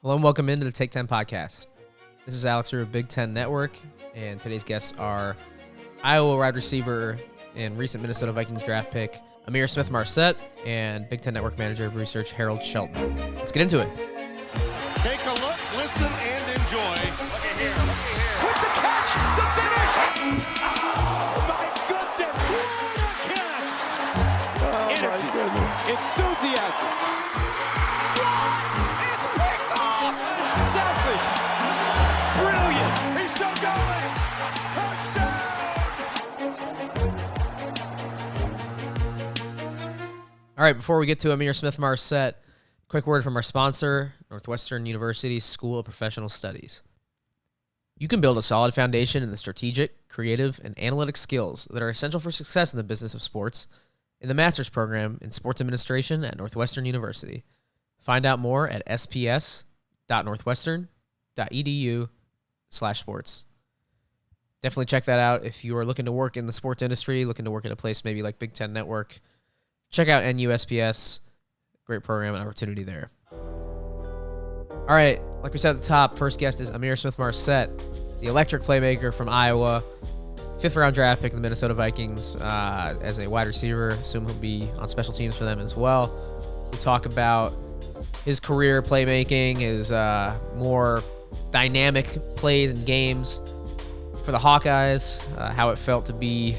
Hello and welcome into the Take 10 podcast. This is Alex of Big Ten Network, and today's guests are Iowa wide receiver and recent Minnesota Vikings draft pick Ihmir Smith-Marsette and Big Ten Network manager of research Harold Shelton. Let's get into it. Take a look, listen, and enjoy. Look at here. With the catch, the finish! Oh, my goodness! What a catch! Oh, energy, my goodness. enthusiasm. It's picked off! Selfish! Brilliant! He's still going! Touchdown! All right, before we get to Ihmir Smith-Marsette, quick word from our sponsor, Northwestern University School of Professional Studies. You can build a solid foundation in the strategic, creative, and analytic skills that are essential for success in the business of sports in the master's program in sports administration at Northwestern University. Find out more at sps.northwestern.edu/sports. Definitely check that out if you are looking to work in the sports industry, looking to work at a place maybe like Big Ten Network. Check out NUSPS. Great program and opportunity there. All right, like we said at the top, first guest is Ihmir Smith-Marsette, the electric playmaker from Iowa, fifth-round draft pick of the Minnesota Vikings as a wide receiver. Assume he'll be on special teams for them as well. We talk about his career playmaking, his more dynamic plays and games for the Hawkeyes, how it felt to be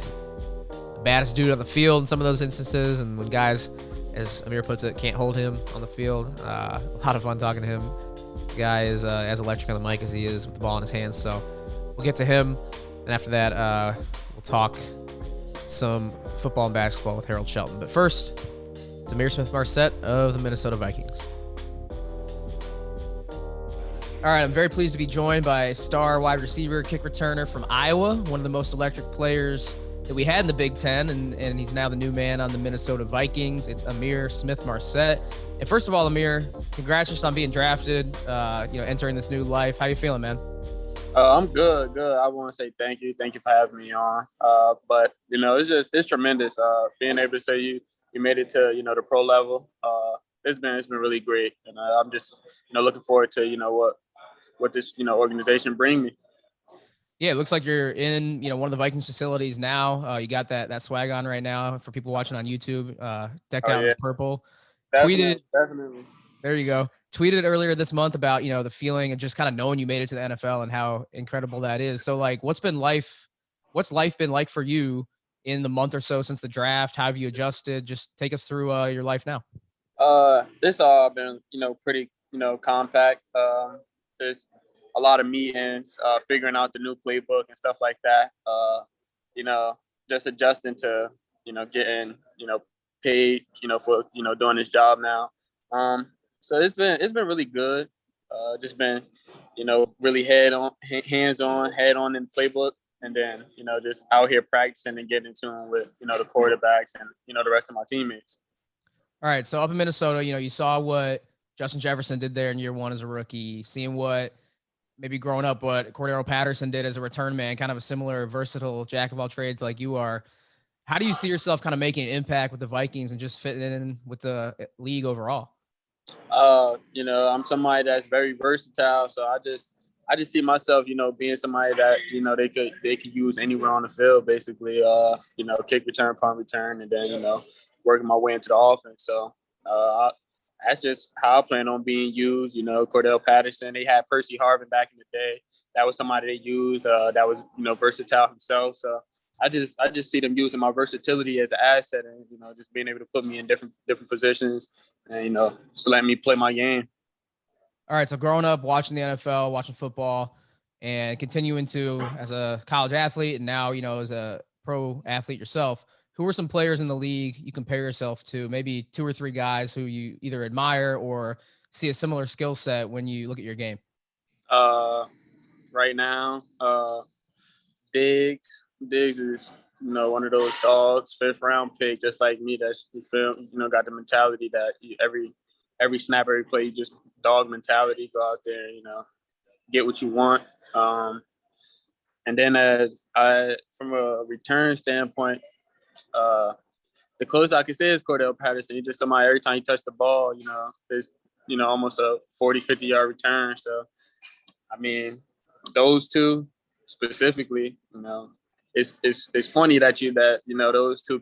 the baddest dude on the field in some of those instances, and when guys, as Ihmir puts it, can't hold him on the field. A lot of fun talking to him. The guy is as electric on the mic as he is with the ball in his hands, so we'll get to him. And after that, we'll talk some football and basketball with Harold Shelton. But first, it's Ihmir Smith-Marsette of the Minnesota Vikings. All right, I'm very pleased to be joined by star wide receiver, kick returner from Iowa, one of the most electric players that we had in the Big Ten, and he's now the new man on the Minnesota Vikings. It's Ihmir Smith-Marsette. And first of all, Ihmir, congratulations on being drafted, entering this new life. How you feeling, man? I'm good. I want to say thank you. Thank you for having me on. But it's tremendous. Being able to say you made it to, the pro level. It's been really great. And I'm just, looking forward to, what this, organization bring me. Yeah, it looks like you're in, one of the Vikings facilities now. You got that swag on right now for people watching on YouTube, decked out in purple. Definitely. There you go. Tweeted earlier this month about, the feeling of just kind of knowing you made it to the NFL and how incredible that is. So like, what's life been like for you in the month or so since the draft? How have you adjusted? Just take us through your life now. It's all been, pretty, compact. There's a lot of meetings, figuring out the new playbook and stuff like that. Just adjusting to, getting, paid, for, doing this job now. So it's been really good. Just been, really hands on, head on in the playbook, and then, just out here practicing and getting in tune with, the quarterbacks and, the rest of my teammates. All right. So up in Minnesota, you saw what Justin Jefferson did there in year one as a rookie, seeing what maybe growing up, what Cordero Patterson did as a return man, kind of a similar versatile jack of all trades like you are. How do you see yourself kind of making an impact with the Vikings and just fitting in with the league overall? I'm somebody that's very versatile. So I just see myself, being somebody that, they could use anywhere on the field, basically, kick return, punt return, and then, working my way into the offense. So, that's just how I plan on being used. Cordell Patterson, they had Percy Harvin back in the day. That was somebody they used, that was, versatile himself. So I just see them using my versatility as an asset and, just being able to put me in different positions and, just letting me play my game. All right. So growing up, watching the NFL, watching football, and continuing to as a college athlete and now, as a pro athlete yourself, who are some players in the league you compare yourself to, maybe two or three guys who you either admire or see a similar skill set when you look at your game? Right now, Diggs is, one of those dogs, 5th round pick, just like me. That's got the mentality that every snap, every play, you just dog mentality, go out there, get what you want. And then from a return standpoint, the closest I can say is Cordell Patterson. He's just somebody, every time he touched the ball, there's almost a 40, 50-yard return. So, I mean, those two specifically, it's funny that those two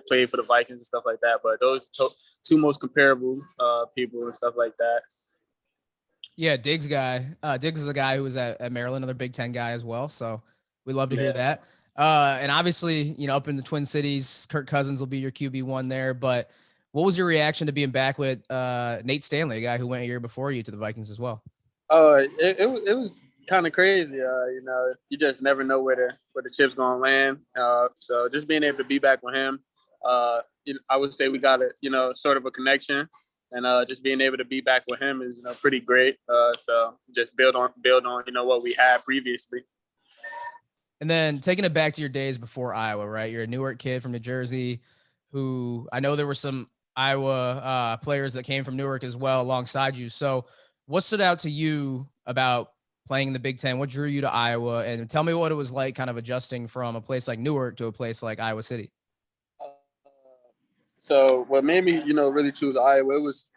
played for the Vikings and stuff like that. But those two most comparable people and stuff like that. Yeah, Diggs is a guy who was at Maryland, another Big Ten guy as well. So we love to hear that. And obviously, up in the Twin Cities, Kirk Cousins will be your QB1 there. But what was your reaction to being back with Nate Stanley, a guy who went a year before you to the Vikings as well? It was kind of crazy. You just never know where the chip's gonna land. So just being able to be back with him, I would say we got sort of a connection, and just being able to be back with him is pretty great. So just build on what we had previously. And then taking it back to your days before Iowa, right? You're a Newark kid from New Jersey, who I know there were some Iowa players that came from Newark as well alongside you. So what stood out to you about playing in the Big Ten? What drew you to Iowa? And tell me what it was like kind of adjusting from a place like Newark to a place like Iowa City. So what made me, really choose Iowa, it was,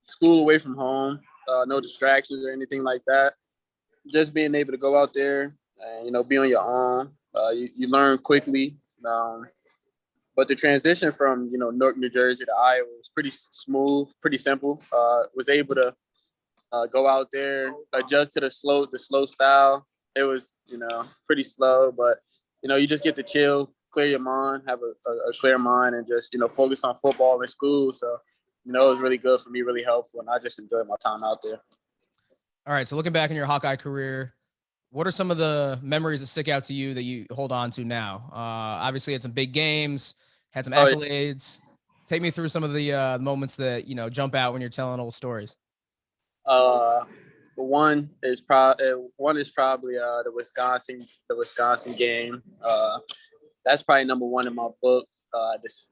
school away from home, no distractions or anything like that. Just being able to go out there and, be on your own. You learn quickly. But the transition from, Newark, New Jersey to Iowa was pretty smooth, pretty simple. Was able to go out there, adjust to the slow style. It was, pretty slow, but, you just get to chill, clear your mind, have a clear mind, and just, focus on football and school. So, it was really good for me, really helpful, and I just enjoyed my time out there. All right, so looking back in your Hawkeye career, what are some of the memories that stick out to you that you hold on to now? Obviously, had some big games, had some accolades. Take me through some of the moments that, jump out when you're telling old stories. One is probably the Wisconsin game. That's probably number one in my book.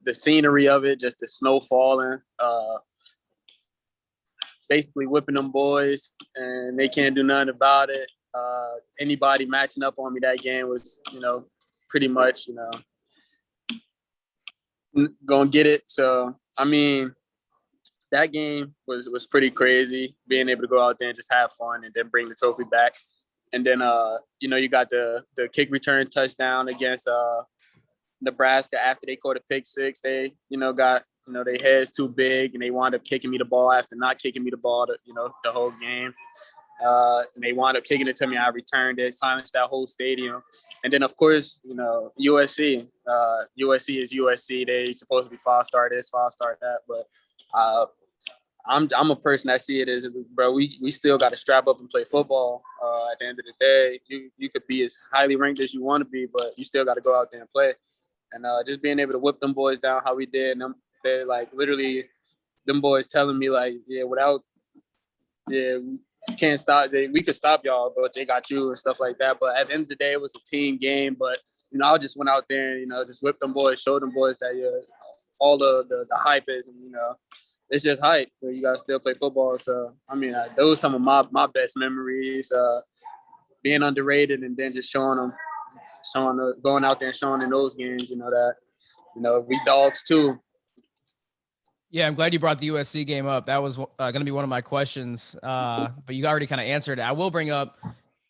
The scenery of it, just the snow falling, basically whipping them boys, and they can't do nothing about it. Anybody matching up on me that game was, pretty much, gonna get it. So, I mean, that game was pretty crazy, being able to go out there and just have fun and then bring the trophy back. And then, you got the kick return touchdown against Nebraska after they caught a pick six. They, got, their heads too big, and they wound up kicking me the ball after not kicking me the ball, the whole game. And they wound up kicking it to me. I returned it, silenced that whole stadium. And then, of course, USC. USC is USC. They supposed to be 5-star this, 5-star that. But I'm a person that see it as, bro, we still got to strap up and play football. At the end of the day, you could be as highly ranked as you want to be, but you still got to go out there and play. And just being able to whip them boys down how we did, and they're like literally them boys telling me like, we can't stop. We could stop y'all, but they got you and stuff like that. But at the end of the day, it was a team game. But I just went out there and just whip them boys, show them boys that all the hype is, and it's just hype. But you gotta still play football. So I mean, those are some of my best memories. Being underrated and then just going out there and showing in those games, that we dogs too. Yeah, I'm glad you brought the USC game up. That was going to be one of my questions, but you already kind of answered it. I will bring up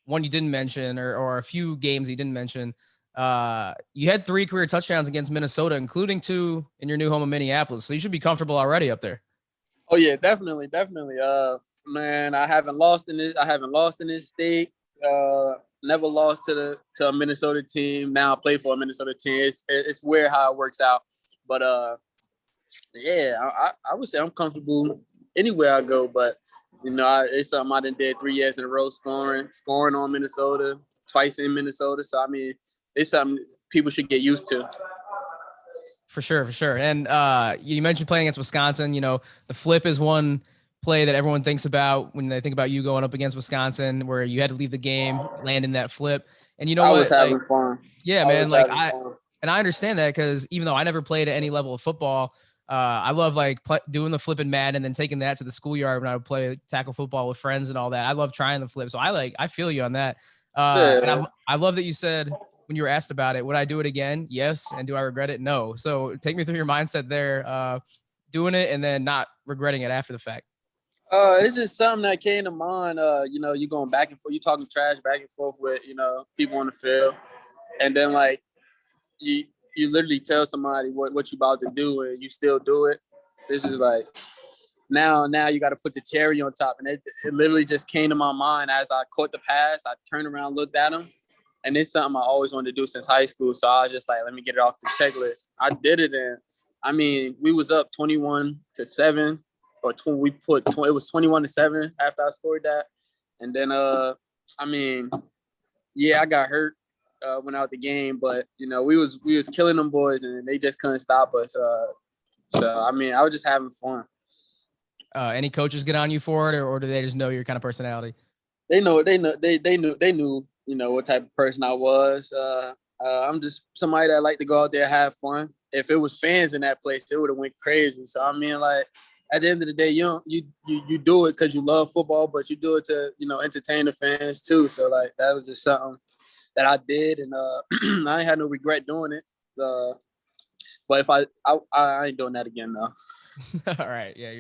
one you didn't mention, or a few games you didn't mention. You had 3 career touchdowns against Minnesota, including 2 in your new home of Minneapolis. So you should be comfortable already up there. Oh yeah, definitely. Man, I haven't lost in this state. Never lost to a Minnesota team. Now I play for a Minnesota team. It's weird how it works out, but yeah, I would say I'm comfortable anywhere I go. But it's something I did 3 years in a row, scoring on Minnesota, twice in Minnesota. So I mean, it's something people should get used to. For sure. And you mentioned playing against Wisconsin. The flip is one play that everyone thinks about when they think about you going up against Wisconsin, where you had to leave the game, land in that flip. And I was having fun. Yeah, man. I understand that, because even though I never played at any level of football, I love doing the flip in Madden and then taking that to the schoolyard when I would play tackle football with friends and all that. I love trying the flip. So I feel you on that. And I love that you said when you were asked about it, would I do it again? Yes. And do I regret it? No. So take me through your mindset there, doing it and then not regretting it after the fact. It's just something that came to mind. You going back and forth, you talking trash back and forth with, people on the field. And then like you literally tell somebody what you about to do and you still do it. This is like now you got to put the cherry on top. And it literally just came to my mind as I caught the pass. I turned around, looked at him. And it's something I always wanted to do since high school. So I was just like, let me get it off the checklist. I did it. And I mean, we was up 21-7. Or it was 21-7 after I scored that. And then, I got hurt, went out the game, but we was killing them boys and they just couldn't stop us. I was just having fun. Any coaches get on you for it, or do they just know your kind of personality? They knew, what type of person I was. I'm just somebody that like to go out there and have fun. If it was fans in that place, it would have went crazy. So at the end of the day, you do it because you love football, but you do it to, entertain the fans too. So like, that was just something that I did. And I ain't had no regret doing it. But if I ain't doing that again though. All right. Yeah.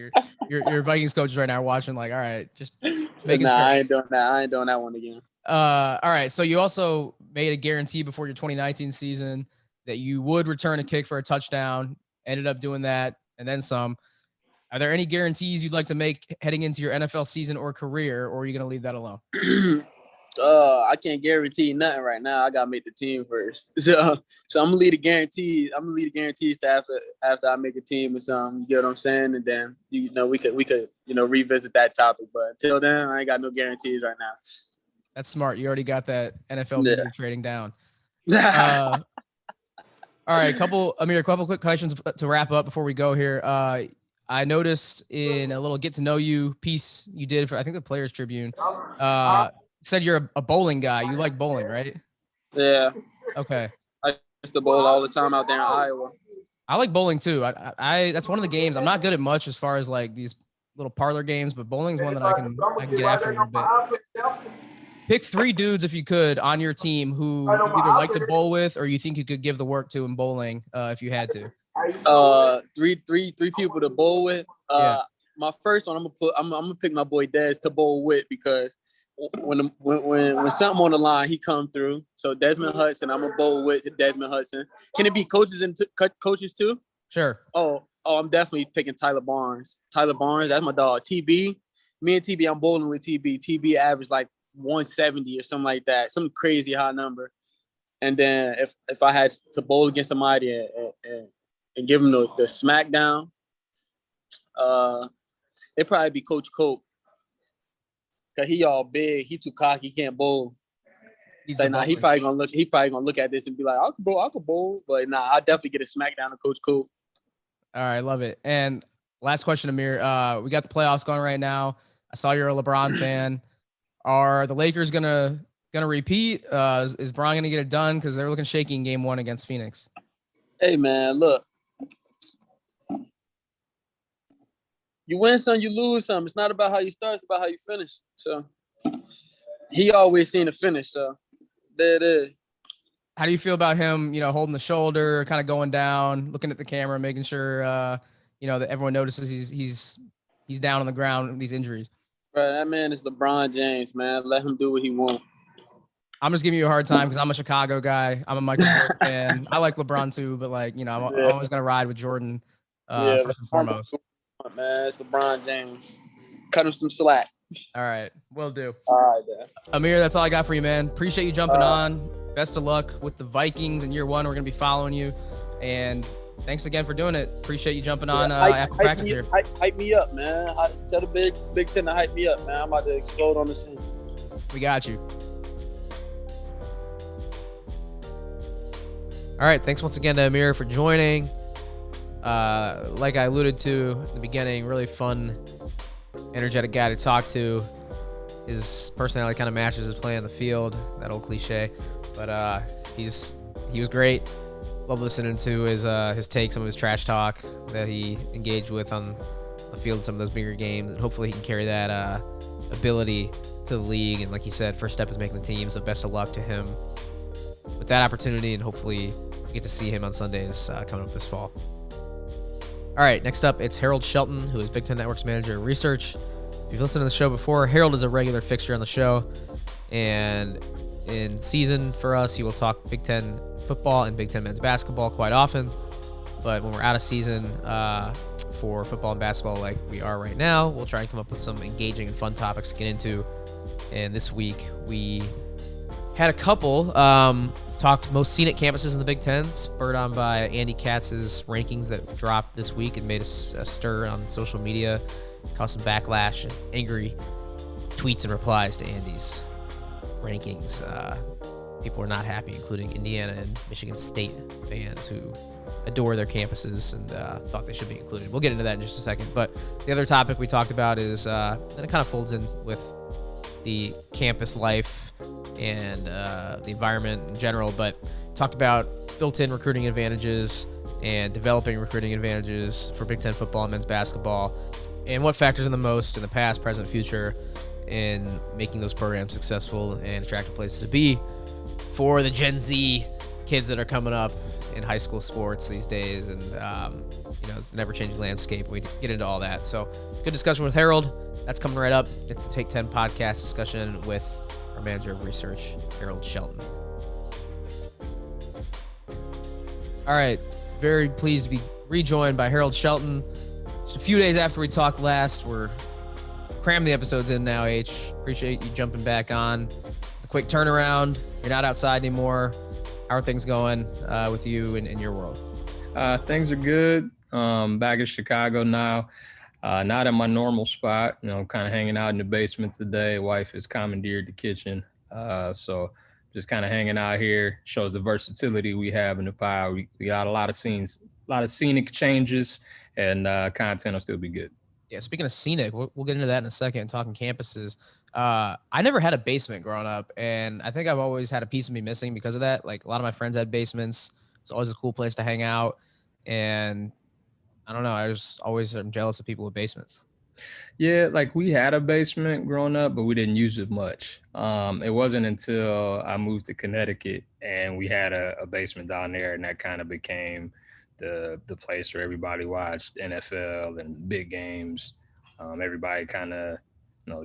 Your Vikings coaches right now are watching like, all right, just making sure. I ain't doing that. I ain't doing that one again. All right. So you also made a guarantee before your 2019 season that you would return a kick for a touchdown, ended up doing that and then some. Are there any guarantees you'd like to make heading into your NFL season or career, or are you going to leave that alone? I can't guarantee nothing right now. I gotta make the team first. So I'm gonna leave the guarantees. I'm gonna leave the guarantees to after I make a team or something. You get what I'm saying? And then we could revisit that topic. But until then, I ain't got no guarantees right now. That's smart. You already got that NFL media trading down. All right, Ihmir, a couple quick questions to wrap up before we go here. I noticed in a little get to know you piece you did for, I think, the Players Tribune, said you're a bowling guy. You like bowling, right? Yeah. Okay. I used to bowl all the time out there in Iowa. I like bowling too. I that's one of the games. I'm not good at much as far as like these little parlor games, but bowling's one that I can get after a little bit. Pick 3 dudes if you could on your team who you either like to bowl with or you think you could give the work to in bowling if you had to. Three people to bowl with. My first one, I'm gonna pick my boy Des to bowl with because when something on the line, he come through. So Desmond Hudson, I'm gonna bowl with Desmond Hudson. Can it be coaches and coaches too? Sure. Oh, I'm definitely picking Tyler Barnes. Tyler Barnes, that's my dog. TB, me and TB, I'm bowling with TB. TB averaged like 170 or something like that, some crazy high number. And then if I had to bowl against somebody and give him the smackdown, it'd probably be Coach Cope. Cause he all big, he too cocky, he can't bowl. He probably gonna look at this and be like, I could bowl. But nah, I'll definitely get a smackdown to Coach Cope. All right, love it. And last question, Ihmir. We got the playoffs going right now. I saw you're a LeBron fan. Are the Lakers gonna repeat? Is Bron gonna get it done? Because they're looking shaky in Game 1 against Phoenix. Hey man, look. You win some, you lose some. It's not about how you start, it's about how you finish. So he always seen the finish. So there it is. How do you feel about him, holding the shoulder, kind of going down, looking at the camera, making sure that everyone notices he's down on the ground with these injuries? Right, that man is LeBron James, man. Let him do what he wants. I'm just giving you a hard time because I'm a Chicago guy. I'm a Michael Jordan fan. I like LeBron too, but I'm always gonna ride with Jordan first and foremost. Man, it's LeBron James. Cut him some slack. All right, will do. All right, man. Ihmir, that's all I got for you, man. Appreciate you jumping on. Best of luck with the Vikings in year 1. We're gonna be following you, and thanks again for doing it. Appreciate you jumping on after practice here. Hype me up, man. Tell the Big Ten to hype me up, man. I'm about to explode on the scene. We got you. All right, thanks once again to Ihmir for joining. Like I alluded to at the beginning, really fun, energetic guy to talk to. His personality kind of matches his play on the field, that old cliche. But he was great. Love listening to his takes, some of his trash talk that he engaged with on the field in some of those bigger games. And hopefully he can carry that ability to the league. And like he said, first step is making the team. So best of luck to him with that opportunity. And hopefully we get to see him on Sundays coming up this fall. All right, next up, it's Harold Shelton, who is Big Ten Network's manager of research. If you've listened to the show before, Harold is a regular fixture on the show. And in season for us, he will talk Big Ten football and Big Ten men's basketball quite often. But when we're out of season for football and basketball like we are right now, we'll try and come up with some engaging and fun topics to get into. And this week we had a couple. Talked most scenic campuses in the Big Ten, spurred on by Andy Katz's rankings that dropped this week and made a stir on social media, caused some backlash and angry tweets and replies to Andy's rankings. People were not happy, including Indiana and Michigan State fans who adore their campuses and thought they should be included. We'll get into that in just a second. But the other topic we talked about is, and it kind of folds in with the campus life and the environment in general, but talked about built-in recruiting advantages and developing recruiting advantages for Big Ten football and men's basketball, and what factors in the most in the past, present, future in making those programs successful and attractive places to be for the Gen Z kids that are coming up in high school sports these days. And, it's an ever-changing landscape. We get into all that. So good discussion with Harold. That's coming right up. It's the Take 10 podcast discussion with our manager of research, Harold Shelton. All right. Very pleased to be rejoined by Harold Shelton. Just a few days after we talked last, we're cramming the episodes in now, H. Appreciate you jumping back on. The quick turnaround. You're not outside anymore. How are things going with you in your world? Things are good. Back in Chicago now. Not in my normal spot. Kind of hanging out in the basement today. Wife has commandeered the kitchen. So just kind of hanging out here. Shows the versatility we have in the pile. We got a lot of scenes, a lot of scenic changes, and content will still be good. Yeah, speaking of scenic, we'll get into that in a second, talking campuses. I never had a basement growing up, and I think I've always had a piece of me missing because of that. Like, a lot of my friends had basements. It's always a cool place to hang out, and I don't know, I'm jealous of people with basements. Yeah, like we had a basement growing up, but we didn't use it much. It wasn't until I moved to Connecticut and we had a basement down there, and that kind of became the place where everybody watched NFL and big games. Everybody kind of,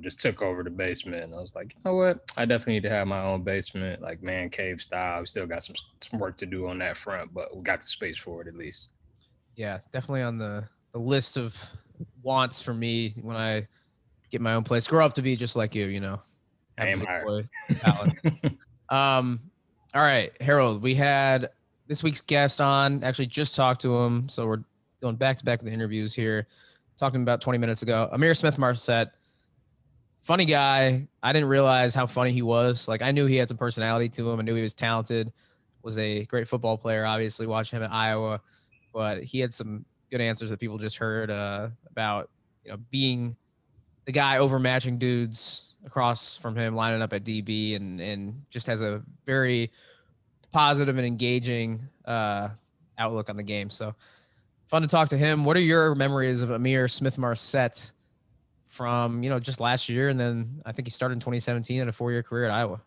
just took over the basement, and I was like, you know what? I definitely need to have my own basement, like man cave style. We still got some work to do on that front, but we got the space for it at least. Yeah, definitely on the list of wants for me when I get my own place. Grow up to be just like you, Aim higher. All right, Harold, we had this week's guest on. Actually just talked to him, so we're going back to back with the interviews here. Talked to him about 20 minutes ago. Ihmir Smith-Marsette, funny guy. I didn't realize how funny he was. Like, I knew he had some personality to him. I knew he was talented, was a great football player, obviously, watching him at Iowa. But he had some good answers that people just heard about, being the guy overmatching dudes across from him, lining up at DB, and just has a very positive and engaging outlook on the game. So fun to talk to him. What are your memories of Ihmir Smith-Marsette from, just last year? And then I think he started in 2017 and a 4-year career at Iowa.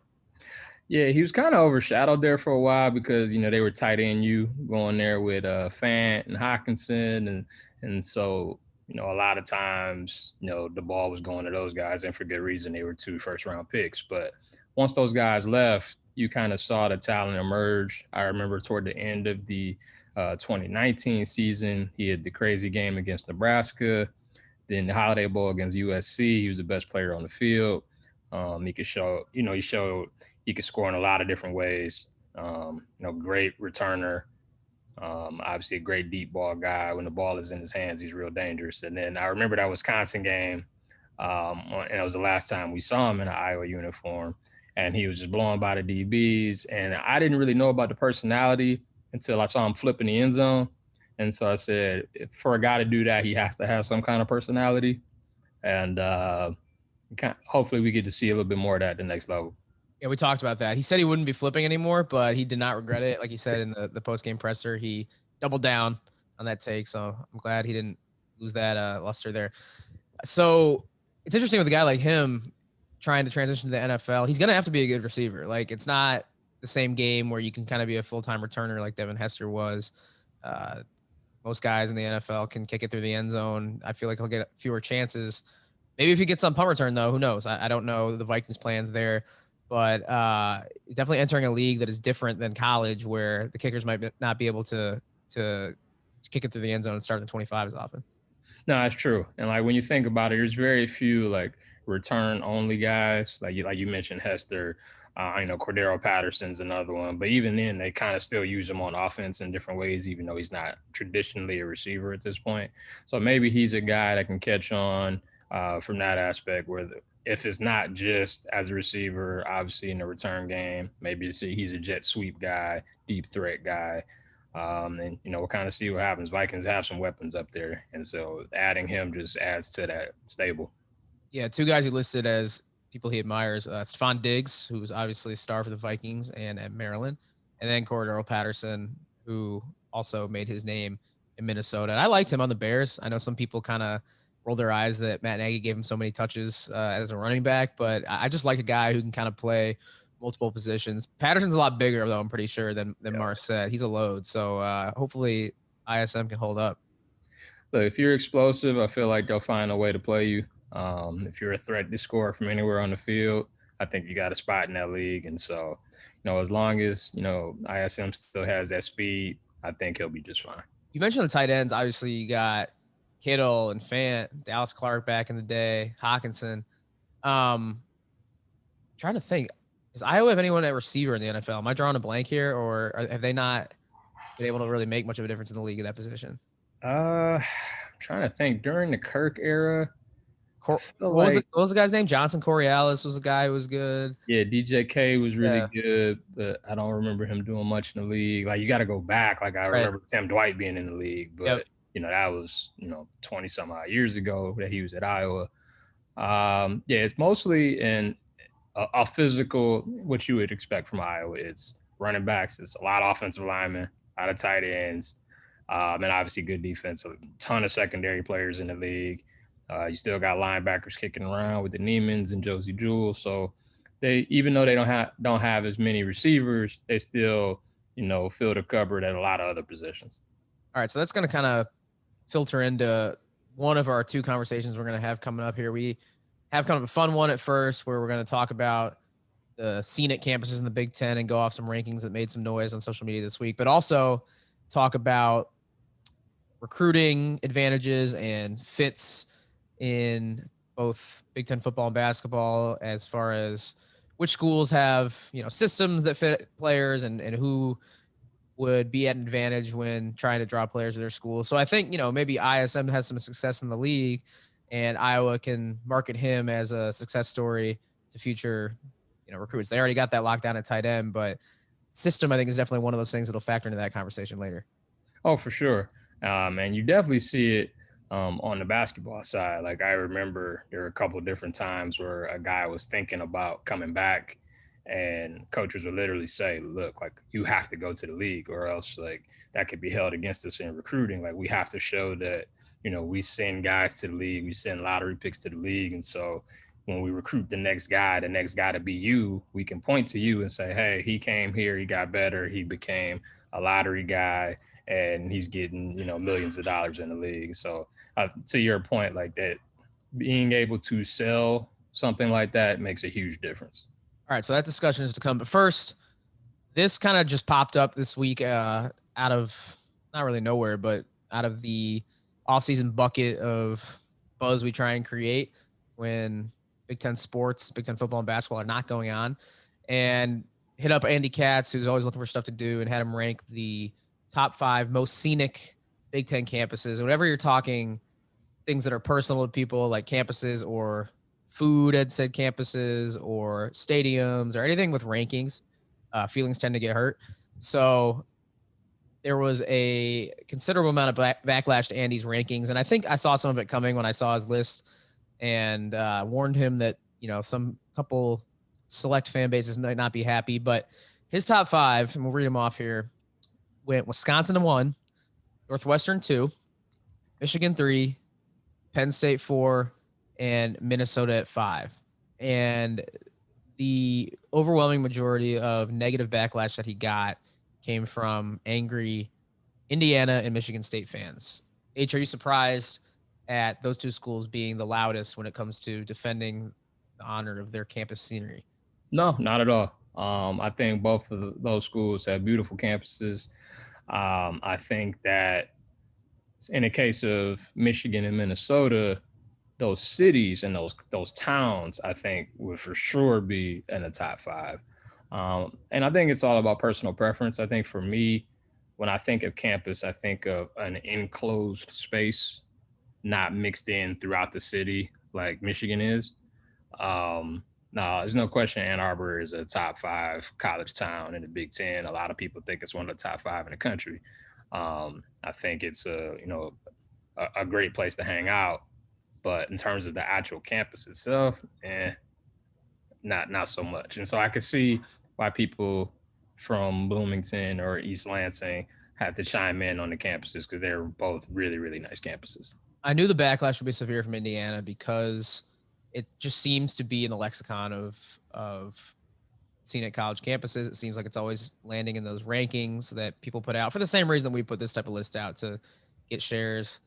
Yeah, he was kind of overshadowed there for a while because, they were tight end going there with Fant and Hockenson. And so, a lot of times, the ball was going to those guys, and for good reason. They were 2 first-round picks. But once those guys left, you kind of saw the talent emerge. I remember toward the end of the 2019 season, he had the crazy game against Nebraska. Then the Holiday Bowl against USC, he was the best player on the field. He could show, he showed he could score in a lot of different ways. Great returner. Obviously a great deep ball guy. When the ball is in his hands, he's real dangerous. And then I remember that Wisconsin game, and it was the last time we saw him in an Iowa uniform, and he was just blowing by the DBs. And I didn't really know about the personality until I saw him flip in the end zone. And so I said, for a guy to do that, he has to have some kind of personality. And hopefully we get to see a little bit more of that at the next level. Yeah, we talked about that. He said he wouldn't be flipping anymore, but he did not regret it. Like he said in the post-game presser, he doubled down on that take. So I'm glad he didn't lose that luster there. So it's interesting with a guy like him trying to transition to the NFL. He's going to have to be a good receiver. Like, it's not the same game where you can kind of be a full-time returner like Devin Hester was. Most guys in the NFL can kick it through the end zone. I feel like he'll get fewer chances. Maybe if he gets on punt return, though, who knows? I don't know the Vikings' plans there. But definitely entering a league that is different than college, where the kickers might not be able to kick it through the end zone and start in the 25 as often. No, that's true. And like when you think about it, there's very few like return only guys. Like you mentioned Hester, Cordero Patterson's another one. But even then, they kind of still use him on offense in different ways, even though he's not traditionally a receiver at this point. So maybe he's a guy that can catch on from that aspect where if it's not just as a receiver, obviously in the return game, maybe he's a jet sweep guy, deep threat guy. And we'll kind of see what happens. Vikings have some weapons up there, and so adding him just adds to that stable. Yeah, two guys he listed as people he admires: Stephon Diggs, who's obviously a star for the Vikings and at Maryland, and then Cordero Patterson, who also made his name in Minnesota. And I liked him on the Bears. I know some people kind of rolled their eyes that Matt Nagy gave him so many touches as a running back, but I just like a guy who can kind of play multiple positions. Patterson's a lot bigger, though, I'm pretty sure, than Marsette. He's a load. So hopefully ISM can hold up. Look, if you're explosive, I feel like they'll find a way to play you. If you're a threat to score from anywhere on the field, I think you got a spot in that league. And so, as long as, ISM still has that speed, I think he'll be just fine. You mentioned the tight ends. Obviously, you got Kittle and Fant, Dallas Clark back in the day, Hawkinson. Trying to think. Does Iowa have anyone at receiver in the NFL? Am I drawing a blank here, or have they not been able to really make much of a difference in the league at that position? I'm trying to think. During the Kirk era, what was the guy's name? Johnson Coriolis was a guy who was good. Yeah, DJK was really good, but I don't remember him doing much in the league. Like, you got to go back. Like, I remember Tim Dwight being in the league, but that was 20 some odd years ago that he was at Iowa. It's mostly in a physical, what you would expect from Iowa. It's running backs. It's a lot of offensive linemen, a lot of tight ends, and obviously good defense. A ton of secondary players in the league. You still got linebackers kicking around with the Niemans and Josie Jewell. So they, even though they don't have as many receivers, they still, fill the cupboard at a lot of other positions. All right, so that's going to kind of filter into one of our two conversations we're going to have coming up here. We have kind of a fun one at first where we're going to talk about the scenic campuses in the Big Ten and go off some rankings that made some noise on social media this week, but also talk about recruiting advantages and fits in both Big Ten football and basketball, as far as which schools have, systems that fit players and who would be at an advantage when trying to draw players to their school. So I think, maybe ISM has some success in the league and Iowa can market him as a success story to future, recruits. They already got that lockdown at tight end, but system, I think, is definitely one of those things that'll factor into that conversation later. Oh, for sure. And you definitely see it on the basketball side. Like, I remember there were a couple of different times where a guy was thinking about coming back and coaches would literally say, look, like, you have to go to the league or else, like, that could be held against us in recruiting. Like, we have to show that, we send guys to the league, we send lottery picks to the league. And so when we recruit the next guy to be you, we can point to you and say, hey, he came here, he got better, he became a lottery guy, and he's getting, millions of dollars in the league. So to your point, like that, being able to sell something like that makes a huge difference. All right, so that discussion is to come. But first, this kind of just popped up this week out of not really nowhere, but out of the offseason bucket of buzz we try and create when Big Ten sports, Big Ten football and basketball are not going on. And hit up Andy Katz, who's always looking for stuff to do, and had him rank the top 5 most scenic Big Ten campuses. And whenever you're talking things that are personal to people, like campuses or food at said campuses or stadiums or anything with rankings, feelings tend to get hurt. So there was a considerable amount of backlash to Andy's rankings. And I think I saw some of it coming when I saw his list and warned him that, some couple select fan bases might not be happy. But his top 5, and we'll read them off here, went Wisconsin at 1, Northwestern 2, Michigan 3, Penn State 4, and Minnesota at 5. And the overwhelming majority of negative backlash that he got came from angry Indiana and Michigan State fans. H, are you surprised at those two schools being the loudest when it comes to defending the honor of their campus scenery? No, not at all. I think both of those schools have beautiful campuses. I think that in the case of Michigan and Minnesota, those cities and those towns, I think, would for sure be in the top 5. And I think it's all about personal preference. I think for me, when I think of campus, I think of an enclosed space, not mixed in throughout the city like Michigan is. No, there's no question Ann Arbor is a top 5 college town in the Big Ten. A lot of people think it's one of the top 5 in the country. I think it's a great place to hang out, but in terms of the actual campus itself, not so much. And so I could see why people from Bloomington or East Lansing had to chime in on the campuses, because they're both really, really nice campuses. I knew the backlash would be severe from Indiana because it just seems to be in the lexicon of scenic college campuses. It seems like it's always landing in those rankings that people put out for the same reason that we put this type of list out, to get shares,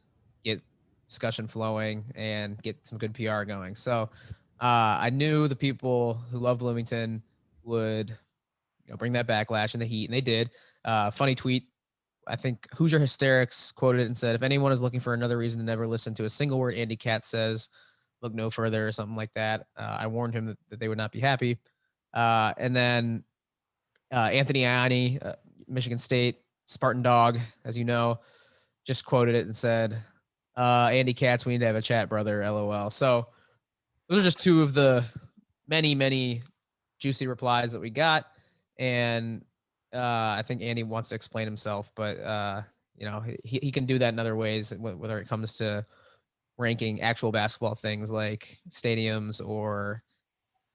get discussion flowing, and get some good PR going. So I knew the people who love Bloomington would bring that backlash and the heat, and they did. Funny tweet. I think Hoosier Hysterics quoted it and said, "If anyone is looking for another reason to never listen to a single word Andy Katz says, look no further," or something like that. I warned him that they would not be happy. And then Anthony Ianni, Michigan State, Spartan Dog, as you know, just quoted it and said, "Andy Katz, we need to have a chat, brother, LOL." So those are just two of the many, many juicy replies that we got. And I think Andy wants to explain himself, but he can do that in other ways, whether it comes to ranking actual basketball things like stadiums or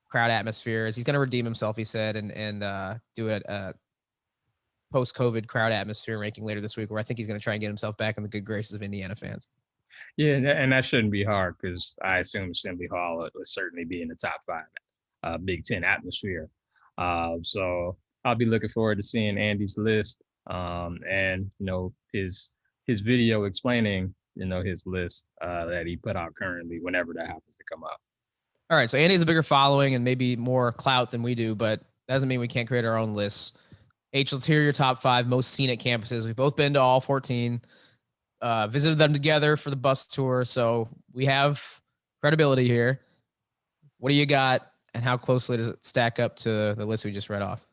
crowd atmospheres. He's going to redeem himself, he said, and do a post-COVID crowd atmosphere ranking later this week, where I think he's going to try and get himself back in the good graces of Indiana fans. Yeah, and that shouldn't be hard, because I assume Assembly Hall will certainly be in the top 5 Big Ten atmosphere. So I'll be looking forward to seeing Andy's list, and his video explaining his list that he put out currently, whenever that happens to come out. All right, so Andy has a bigger following and maybe more clout than we do, but that doesn't mean we can't create our own lists. H, let's hear your top 5 most scenic campuses. We've both been to all 14, visited them together for the bus tour, so we have credibility here. What do you got, and how closely does it stack up to the list we just read off?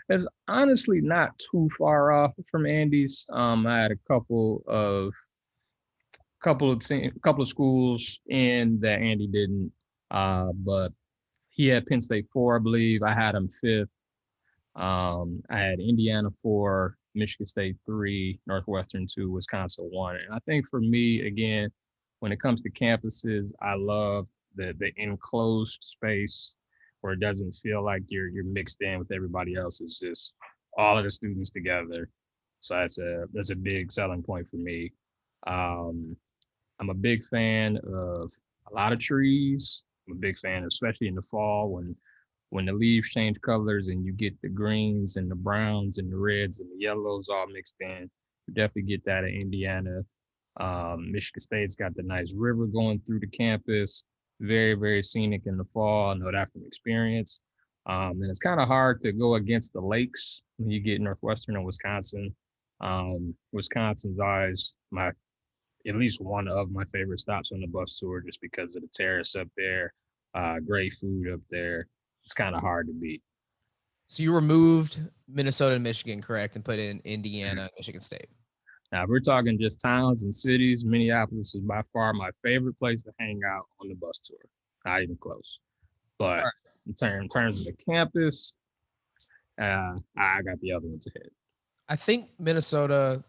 It's honestly not too far off from Andy's. I had a couple of schools in that Andy didn't, but he had Penn State 4, I believe. I had him 5th. I had Indiana 4, Michigan State 3, Northwestern 2, Wisconsin 1. And I think for me, again, when it comes to campuses, I love the enclosed space, where it doesn't feel like you're mixed in with everybody else. It's just all of the students together. So that's a big selling point for me. I'm a big fan of a lot of trees. I'm a big fan, especially in the fall, when the leaves change colors and you get the greens and the browns and the reds and the yellows all mixed in. You definitely get that in Indiana. Michigan State's got the nice river going through the campus. Very, very scenic in the fall. I know that from experience. And it's kind of hard to go against the lakes when you get Northwestern and Wisconsin. Wisconsin's always at least one of my favorite stops on the bus tour, just because of the terrace up there, great food up there. It's kind of hard to beat. So you removed Minnesota and Michigan, correct, and put in Indiana and Michigan State. Now, if we're talking just towns and cities, Minneapolis is by far my favorite place to hang out on the bus tour. Not even close. But in terms of the campus, I got the other ones ahead. I think Minnesota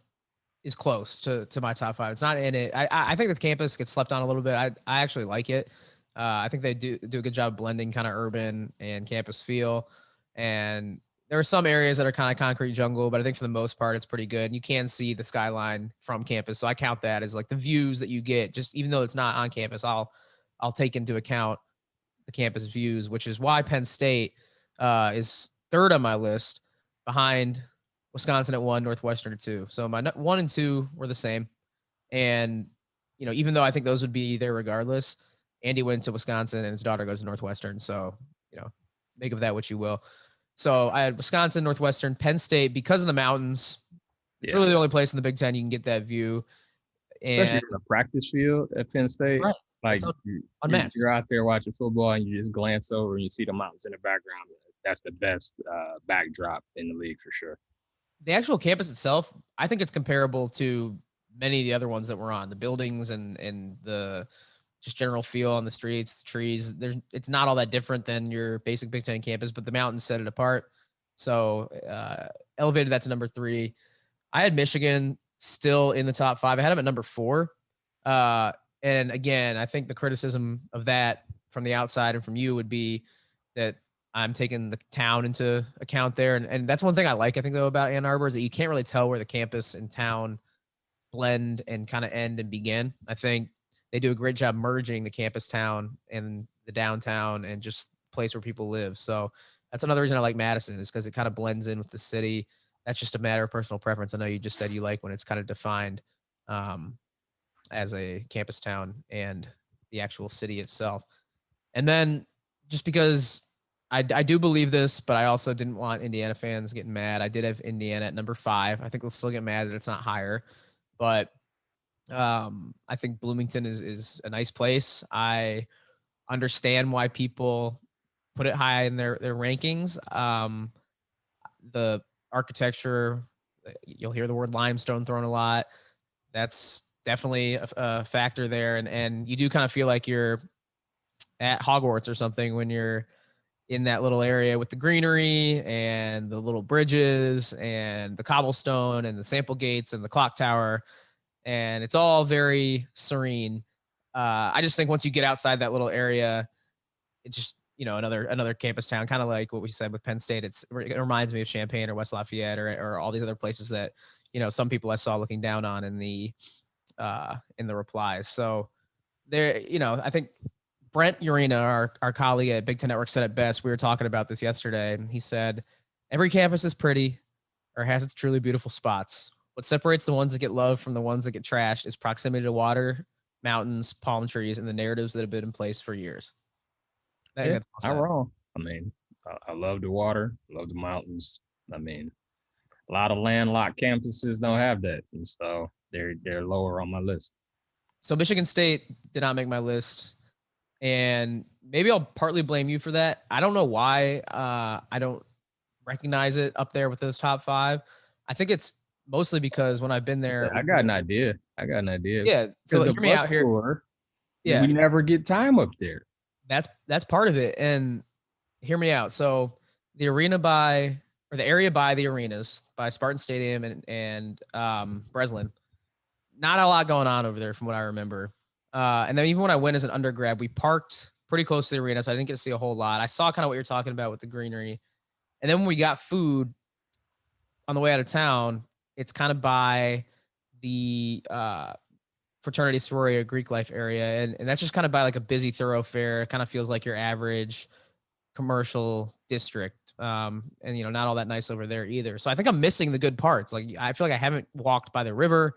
is close to my top 5. It's not in it. I think the campus gets slept on a little bit. I actually like it. I think they do a good job blending kind of urban and campus feel. And there are some areas that are kind of concrete jungle, but I think for the most part, it's pretty good. And you can see the skyline from campus. So I count that as like the views that you get, just even though it's not on campus, I'll take into account the campus views, which is why Penn State is 3rd on my list, behind Wisconsin at 1, Northwestern at 2. So my 1 and 2 were the same. And, even though I think those would be there regardless, Andy went to Wisconsin and his daughter goes to Northwestern. So, make of that what you will. So I had Wisconsin, Northwestern, Penn State, because of the mountains. It's really the only place in the Big Ten you can get that view. Especially And in the practice field at Penn State. right. Like Unmatched. you're out there watching football and you just glance over and you see the mountains in the background. That's the best backdrop in the league for sure. The actual campus itself, I think it's comparable to many of the other ones that we're on. The buildings and the just general feel on the streets, the trees. It's not all that different than your basic Big Ten campus, but the mountains set it apart. So elevated that to number 3. I had Michigan still in the top 5. I had them at number 4. And again, I think the criticism of that from the outside and from you would be that I'm taking the town into account there. And that's one thing I like, I think, though, about Ann Arbor is that you can't really tell where the campus and town blend and kind of end and begin. I think they do a great job merging the campus town and the downtown and just place where people live. So that's another reason I like Madison, is because it kind of blends in with the city. That's just a matter of personal preference. I know you just said you like when it's kind of defined as a campus town and the actual city itself. And then just because I do believe this, but I also didn't want Indiana fans getting mad. I did have Indiana at number 5. I think they'll still get mad that it's not higher, but I think Bloomington is a nice place. I understand why people put it high in their rankings. The architecture, you'll hear the word limestone thrown a lot. That's definitely a factor there. And you do kind of feel like you're at Hogwarts or something when you're in that little area with the greenery and the little bridges and the cobblestone and the sample gates and the clock tower. And it's all very serene. I just think once you get outside that little area, it's just, another campus town, kind of like what we said with Penn State. It reminds me of Champaign or West Lafayette or all these other places that, some people I saw looking down on in the replies. So there, I think Brent Urena, our colleague at Big Ten Network, said it best. We were talking about this yesterday, and he said, every campus is pretty or has its truly beautiful spots. What separates the ones that get love from the ones that get trashed is proximity to water, mountains, palm trees, and the narratives that have been in place for years. Not wrong. I mean, I love the water, love the mountains. I mean, a lot of landlocked campuses don't have that, and so they're lower on my list. So Michigan State did not make my list, and maybe I'll partly blame you for that. I don't know why I don't recognize it up there with those top 5. I think it's mostly because when I've been there, I got an idea. Yeah. So hear me out here. Yeah, we never get time up there. That's part of it. And hear me out. So the area by the arenas by Spartan Stadium and Breslin, not a lot going on over there from what I remember. And then even when I went as an undergrad, we parked pretty close to the arena, so I didn't get to see a whole lot. I saw kind of what you're talking about with the greenery. And then when we got food on the way out of town, it's kind of by the fraternity, sorority, Greek life area. And that's just kind of by like a busy thoroughfare. It kind of feels like your average commercial district. And, not all that nice over there either. So I think I'm missing the good parts. Like, I feel like I haven't walked by the river.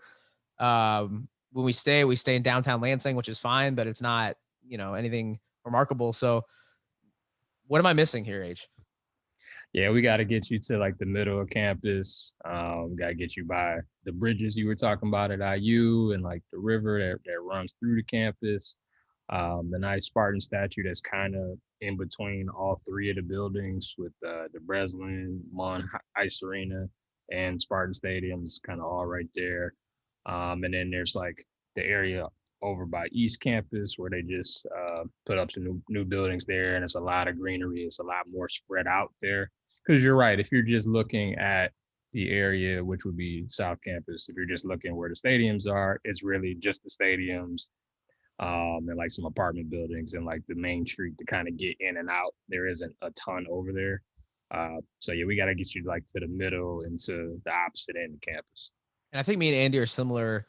When we stay in downtown Lansing, which is fine, but it's not, anything remarkable. So what am I missing here, H? Yeah, we got to get you to like the middle of campus. We got to get you by the bridges you were talking about at IU and like the river that runs through the campus. The nice Spartan statue that's kind of in between all 3 of the buildings with the Breslin, Mon Ice Arena, and Spartan Stadium's kind of all right there. And then there's like the area over by East Campus where they just put up some new buildings there, and it's a lot of greenery. It's a lot more spread out there. Because you're right, if you're just looking at the area, which would be South Campus, if you're just looking where the stadiums are, it's really just the stadiums and like some apartment buildings and like the main street to kind of get in and out. There isn't a ton over there. So yeah, we got to get you like to the middle and to the opposite end of campus. And I think me and Andy are similar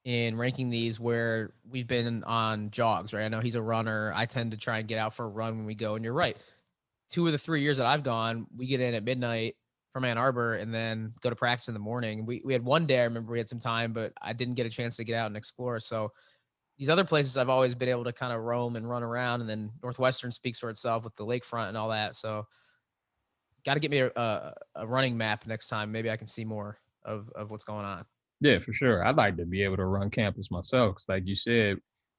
in ranking these where we've been on jogs, right? I know he's a runner. I tend to try and get out for a run when we go. And you're right. 2 of the 3 years that I've gone, we get in at midnight from Ann Arbor and then go to practice in the morning. We had one day, I remember we had some time, but I didn't get a chance to get out and explore. So these other places I've always been able to kind of roam and run around, and then Northwestern speaks for itself with the lakefront and all that. So got to get me a running map next time. Maybe I can see more of what's going on. Yeah, for sure. I'd like to be able to run campus myself. 'Cause like you said,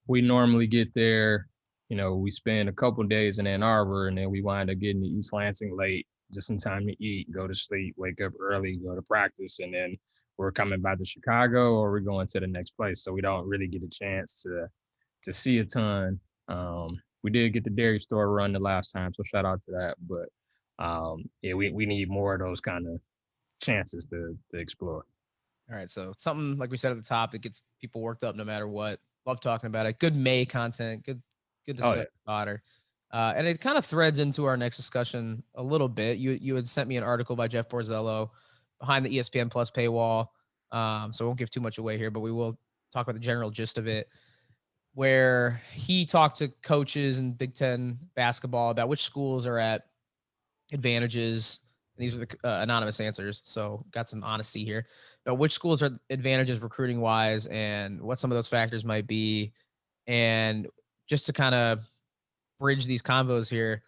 we normally get there, we spend a couple days in Ann Arbor, and then we wind up getting to East Lansing late, just in time to eat, go to sleep, wake up early, go to practice, and then we're coming back to Chicago or we're going to the next place. So we don't really get a chance to see a ton. We did get the dairy store run the last time, so shout out to that. But yeah, we need more of those kind of chances to explore. All right, so something like we said at the top that gets people worked up no matter what. Love talking about it. Good May content. Good discussion fodder. And it kind of threads into our next discussion a little bit. You had sent me an article by Jeff Borzello behind the ESPN Plus paywall. So I won't give too much away here, but we will talk about the general gist of it, where he talked to coaches in Big Ten basketball about which schools are at advantages. And these are the anonymous answers, so got some honesty here. But which schools are advantages recruiting wise, and what some of those factors might be, and just to kind of bridge these convos here,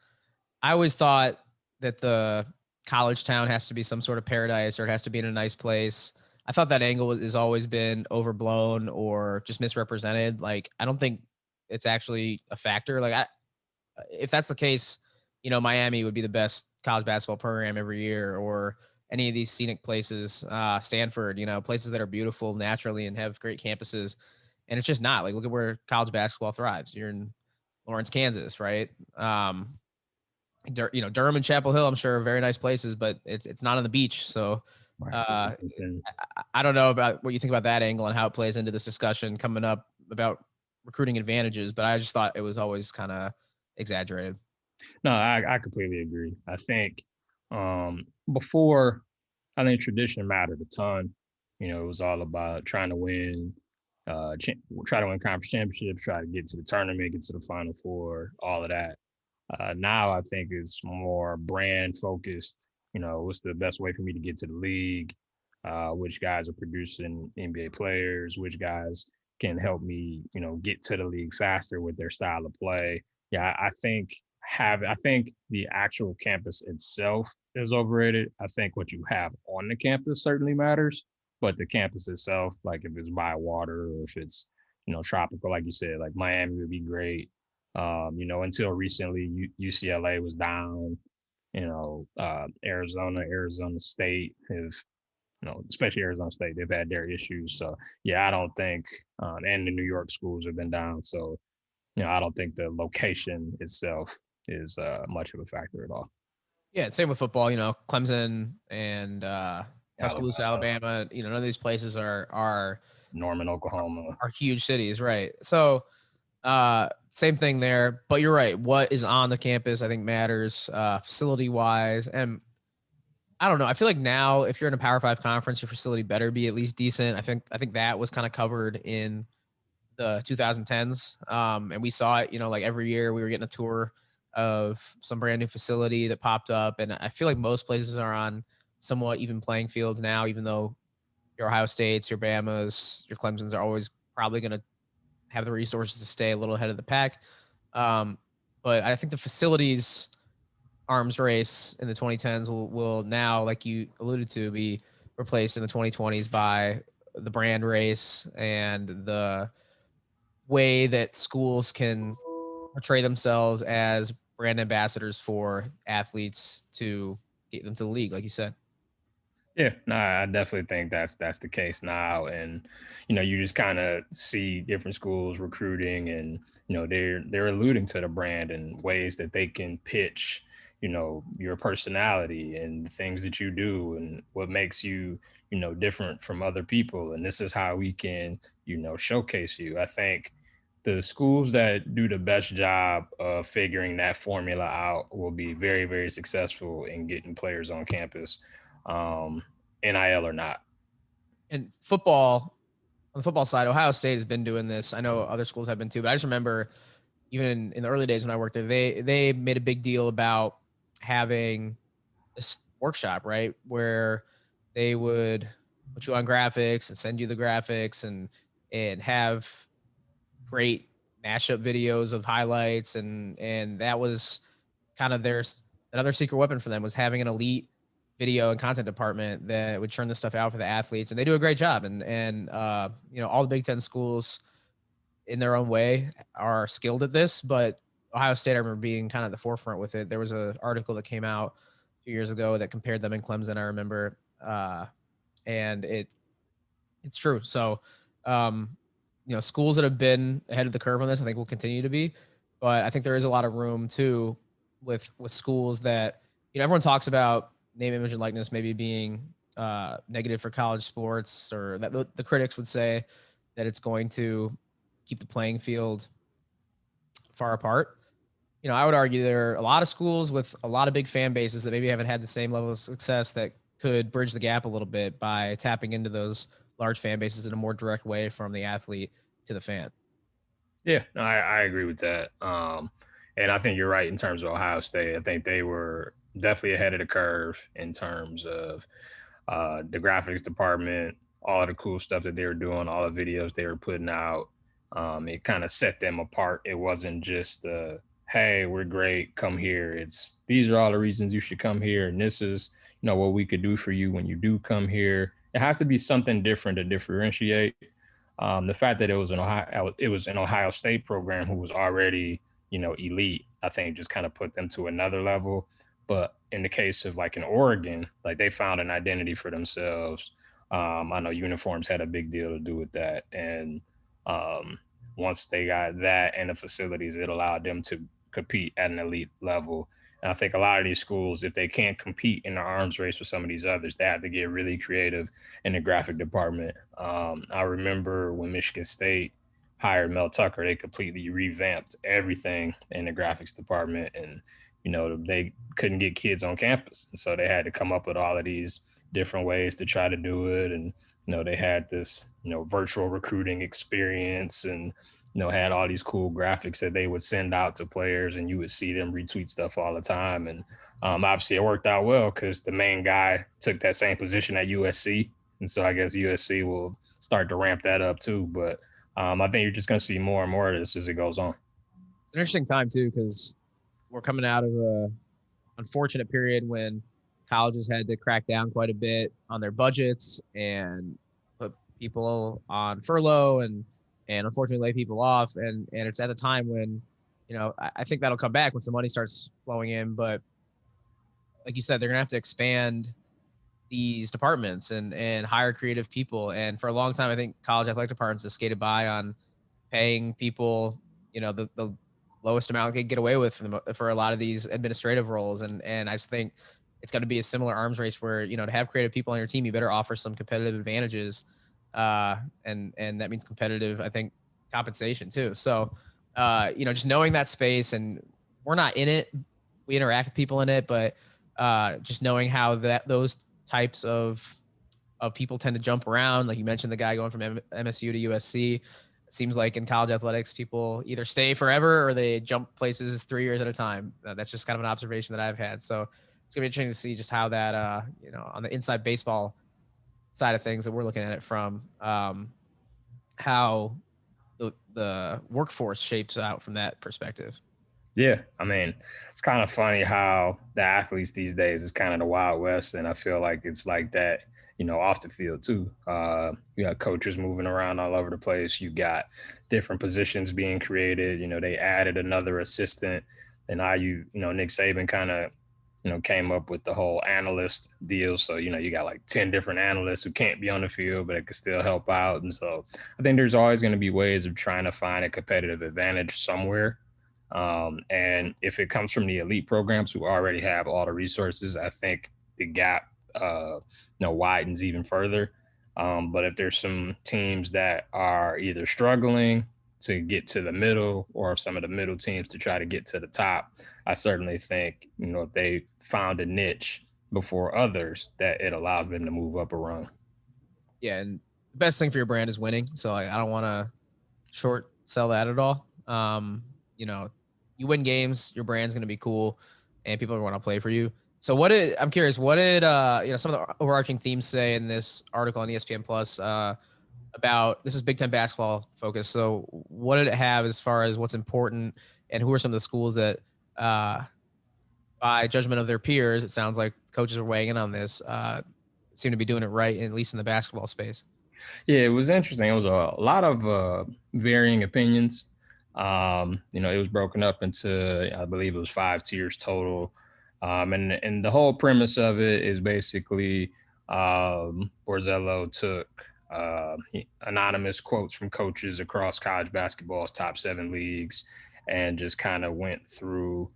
I always thought that the college town has to be some sort of paradise, or it has to be in a nice place. I thought that angle has always been overblown or just misrepresented. Like, I don't think it's actually a factor. Like, if that's the case, Miami would be the best college basketball program every year, or any of these scenic places, Stanford, places that are beautiful naturally and have great campuses. And it's just not. Like, look at where college basketball thrives. You're in Lawrence, Kansas, right? Durham and Chapel Hill, I'm sure, are very nice places, but it's not on the beach. So I don't know about what you think about that angle and how it plays into this discussion coming up about recruiting advantages, but I just thought it was always kind of exaggerated. No, I completely agree. I think before, I think tradition mattered a ton. It was all about trying to win, try to win conference championships, try to get to the tournament, get to the Final Four, all of that. Now I think it's more brand focused. What's the best way for me to get to the league? Which guys are producing NBA players? Which guys can help me, get to the league faster with their style of play? Yeah, I think the actual campus itself is overrated. I think what you have on the campus certainly matters, but the campus itself, like if it's by water or if it's, tropical, like you said, like Miami would be great. Until recently, UCLA was down. Arizona State have, especially Arizona State, they've had their issues. So yeah, I don't think, and the New York schools have been down. So, I don't think the location itself is much of a factor at all. Yeah, same with football. Clemson and Tuscaloosa, Alabama. None of these places are Norman, Oklahoma, are huge cities, right? So same thing there. But you're right. What is on the campus, I think, matters facility wise. And I don't know. I feel like now, if you're in a Power 5 conference, your facility better be at least decent. I think that was kind of covered in the 2010s. And we saw it, like every year we were getting a tour of some brand new facility that popped up. And I feel like most places are on somewhat even playing fields now, even though your Ohio States, your Bamas, your Clemsons are always probably going to have the resources to stay a little ahead of the pack. But I think the facilities arms race in the 2010s will now, like you alluded to, be replaced in the 2020s by the brand race and the way that schools can portray themselves as brand ambassadors for athletes to get them to the league, like you said. Yeah, no, I definitely think that's the case now. And, you just kind of see different schools recruiting and, they're alluding to the brand in ways that they can pitch, your personality and the things that you do and what makes you, different from other people. And this is how we can, showcase you. I think the schools that do the best job of figuring that formula out will be very, very successful in getting players on campus, NIL or not. And football, on the football side, Ohio State has been doing this. I know other schools have been too, but I just remember even in the early days when I worked there, they made a big deal about having this workshop, right, where they would put you on graphics and send you the graphics and have great mashup videos of highlights, and that was kind of another secret weapon for them, was having an elite video and content department that would churn this stuff out for the athletes, and they do a great job. And all the Big Ten schools in their own way are skilled at this, but Ohio State, I remember being kind of the forefront with it. There was an article that came out a few years ago that compared them and Clemson, I remember, and it's true. So, schools that have been ahead of the curve on this, I think will continue to be, but I think there is a lot of room too with schools that, everyone talks about name, image, and likeness maybe being negative for college sports, or that the critics would say that it's going to keep the playing field far apart. I would argue there are a lot of schools with a lot of big fan bases that maybe haven't had the same level of success that could bridge the gap a little bit by tapping into those large fan bases in a more direct way from the athlete to the fan. Yeah, I agree with that. And I think you're right in terms of Ohio State. I think they were definitely ahead of the curve in terms of the graphics department, all of the cool stuff that they were doing, all the videos they were putting out. It kind of set them apart. It wasn't just hey, we're great, come here. These are all the reasons you should come here, and this is what we could do for you when you do come here. It has to be something different to differentiate. The fact that it was an Ohio State program who was already elite, I think just kind of put them to another level. But in the case of like in Oregon, like they found an identity for themselves. I know uniforms had a big deal to do with that, and once they got that and the facilities, it allowed them to compete at an elite level. And I think a lot of these schools, if they can't compete in the arms race with some of these others, they have to get really creative in the graphic department. I remember when Michigan State hired Mel Tucker, they completely revamped everything in the graphics department, and they couldn't get kids on campus, and so they had to come up with all of these different ways to try to do it. And they had this virtual recruiting experience, and had all these cool graphics that they would send out to players, and you would see them retweet stuff all the time. And obviously it worked out well because the main guy took that same position at USC, and so I guess USC will start to ramp that up too. But I think you're just going to see more and more of this as it goes on. It's an interesting time too, because we're coming out of a unfortunate period when colleges had to crack down quite a bit on their budgets and put people on furlough and unfortunately lay people off. And it's at a time when, I think that'll come back once the money starts flowing in. But like you said, they're going to have to expand these departments and hire creative people. And for a long time, I think college athletic departments have skated by on paying people, the lowest amount they can get away with for a lot of these administrative roles. And I just think it's got to be a similar arms race where, to have creative people on your team, you better offer some competitive advantages. And that means competitive, I think, compensation too. So, just knowing that space, and we're not in it, we interact with people in it, but just knowing how those types of people tend to jump around. Like you mentioned, the guy going from MSU to USC. It seems like in college athletics, people either stay forever or they jump places 3 years at a time. That's just kind of an observation that I've had. So it's gonna be interesting to see just how that, on the inside baseball side of things that we're looking at it from, how the workforce shapes out from that perspective. Yeah, I mean, it's kind of funny how the athletes these days is kind of the Wild West, and I feel like it's like that, off the field too. You got coaches moving around all over the place. You got different positions being created. They added another assistant, and now Nick Saban kind of came up with the whole analyst deal. So, you got like 10 different analysts who can't be on the field, but it can still help out. And so I think there's always going to be ways of trying to find a competitive advantage somewhere. And if it comes from the elite programs who already have all the resources, I think the gap, widens even further. But if there's some teams that are either struggling to get to the middle, or some of the middle teams to try to get to the top, I certainly think, if they found a niche before others, that it allows them to move up a rung. Yeah, and the best thing for your brand is winning. So I don't want to short sell that at all. You win games, your brand's going to be cool, and people are going to play for you. So I'm curious, what did some of the overarching themes say in this article on ESPN Plus? about, this is Big Ten basketball focus. So what did it have as far as what's important, and who are some of the schools that, by judgment of their peers, it sounds like coaches are weighing in on this, seem to be doing it right, at least in the basketball space? Yeah, it was interesting. It was a lot of varying opinions. It was broken up into, I believe it was 5 tiers total. And the whole premise of it is basically Borzello took anonymous quotes from coaches across college basketball's top 7 leagues and just kind of went through,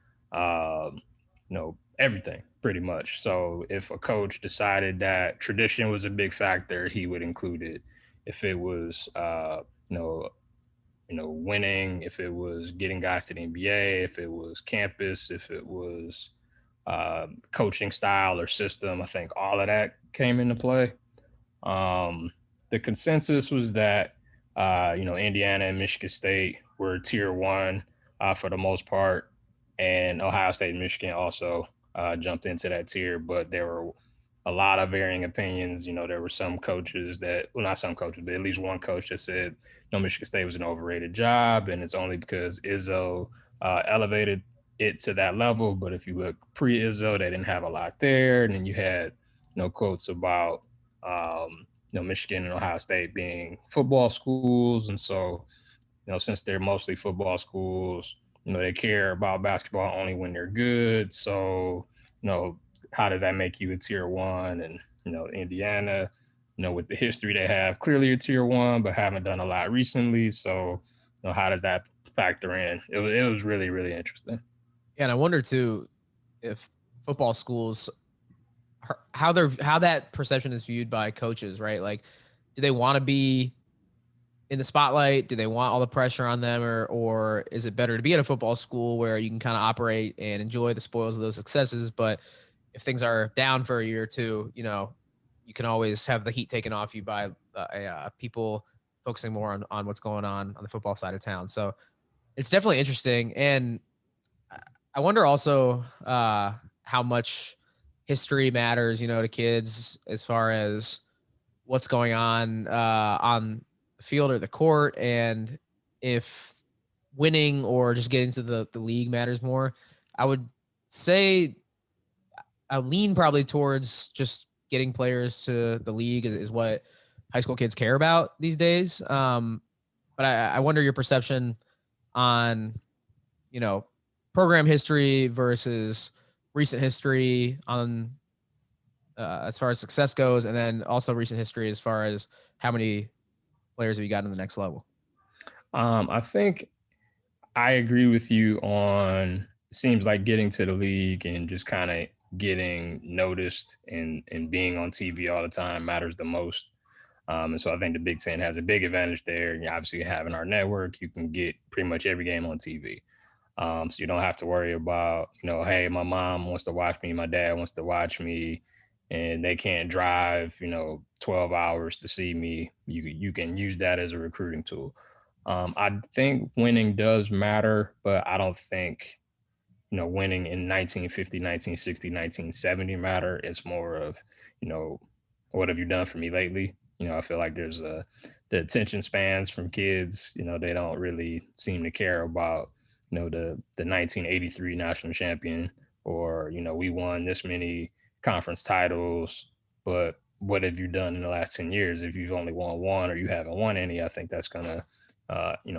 everything pretty much. So if a coach decided that tradition was a big factor, he would include it. If it was, winning, if it was getting guys to the NBA, if it was campus, if it was coaching style or system, I think all of that came into play. The consensus was that, Indiana and Michigan State were tier 1 for the most part, and Ohio State and Michigan also jumped into that tier, but there were a lot of varying opinions. There were some coaches that, well, not some coaches, but at least one coach that said, Michigan State was an overrated job, and it's only because Izzo elevated it to that level. But if you look pre-Izzo, they didn't have a lot there. And then you had, quotes about, Michigan and Ohio State being football schools. And so, since they're mostly football schools, they care about basketball only when they're good. So, how does that make you a tier 1? And, Indiana, with the history they have, clearly a tier 1, but haven't done a lot recently. So, how does that factor in? It was really, really interesting. Yeah, and I wonder too if football schools, how that perception is viewed by coaches, right? Like, do they want to be in the spotlight? Do they want all the pressure on them, or is it better to be at a football school where you can kind of operate and enjoy the spoils of those successes? But if things are down for a year or two, you can always have the heat taken off you by people focusing more on what's going on the football side of town. So it's definitely interesting. And I wonder also how much history matters, to kids as far as what's going on the field or the court, and if winning or just getting to the league matters more. I would say I lean probably towards just getting players to the league is what high school kids care about these days. But I wonder your perception on, program history versus recent history on as far as success goes, and then also recent history as far as how many players have you gotten to the next level. I think I agree with you on, it seems like getting to the league and just kind of getting noticed and being on TV all the time matters the most. And so I think the Big Ten has a big advantage there. And obviously, having our network, you can get pretty much every game on TV. So you don't have to worry about, hey, my mom wants to watch me, my dad wants to watch me, and they can't drive, 12 hours to see me. You can use that as a recruiting tool. I think winning does matter, but I don't think, winning in 1950, 1960, 1970 matter. It's more of, what have you done for me lately? I feel like there's the attention spans from kids, they don't really seem to care about, the 1983 national champion, or, we won this many conference titles, but what have you done in the last 10 years? If you've only won one or you haven't won any, I think that's going to,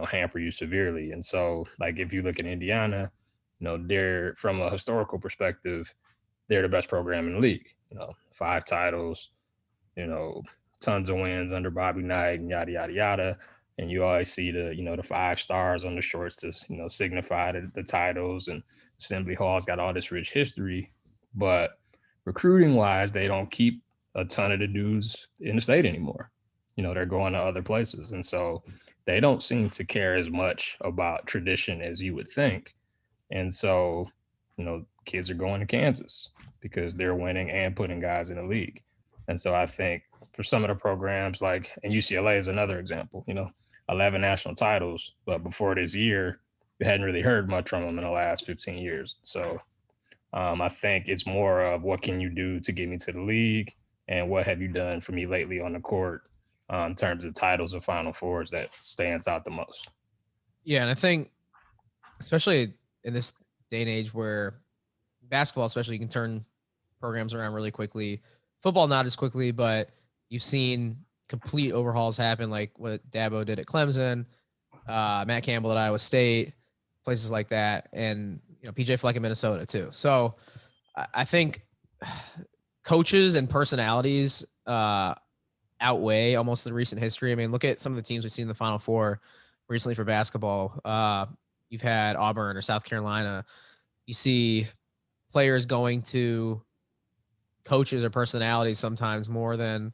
hamper you severely. And so, like, if you look at Indiana, they're, from a historical perspective, they're the best program in the league. 5 titles, tons of wins under Bobby Knight and yada, yada, yada. And you always see the 5 stars on the shorts to, signify the titles, and Assembly Hall's got all this rich history. But recruiting wise, they don't keep a ton of the dudes in the state anymore. They're going to other places. And so they don't seem to care as much about tradition as you would think. And so, kids are going to Kansas because they're winning and putting guys in the league. And so I think for some of the programs, like, and UCLA is another example, 11 national titles, but before this year, you hadn't really heard much from them in the last 15 years. So I think it's more of what can you do to get me to the league, and what have you done for me lately on the court. in terms of titles of Final Fours that stands out the most. Yeah, and I think especially in this day and age where basketball, especially, you can turn programs around really quickly. Football, not as quickly, but you've seen complete overhauls happen, like what Dabo did at Clemson, Matt Campbell at Iowa State, places like that, and PJ Fleck in Minnesota too. So I think coaches and personalities outweigh almost the recent history. I mean, look at some of the teams we've seen in the Final Four recently for basketball. You've had Auburn or South Carolina. You see players going to coaches or personalities sometimes more than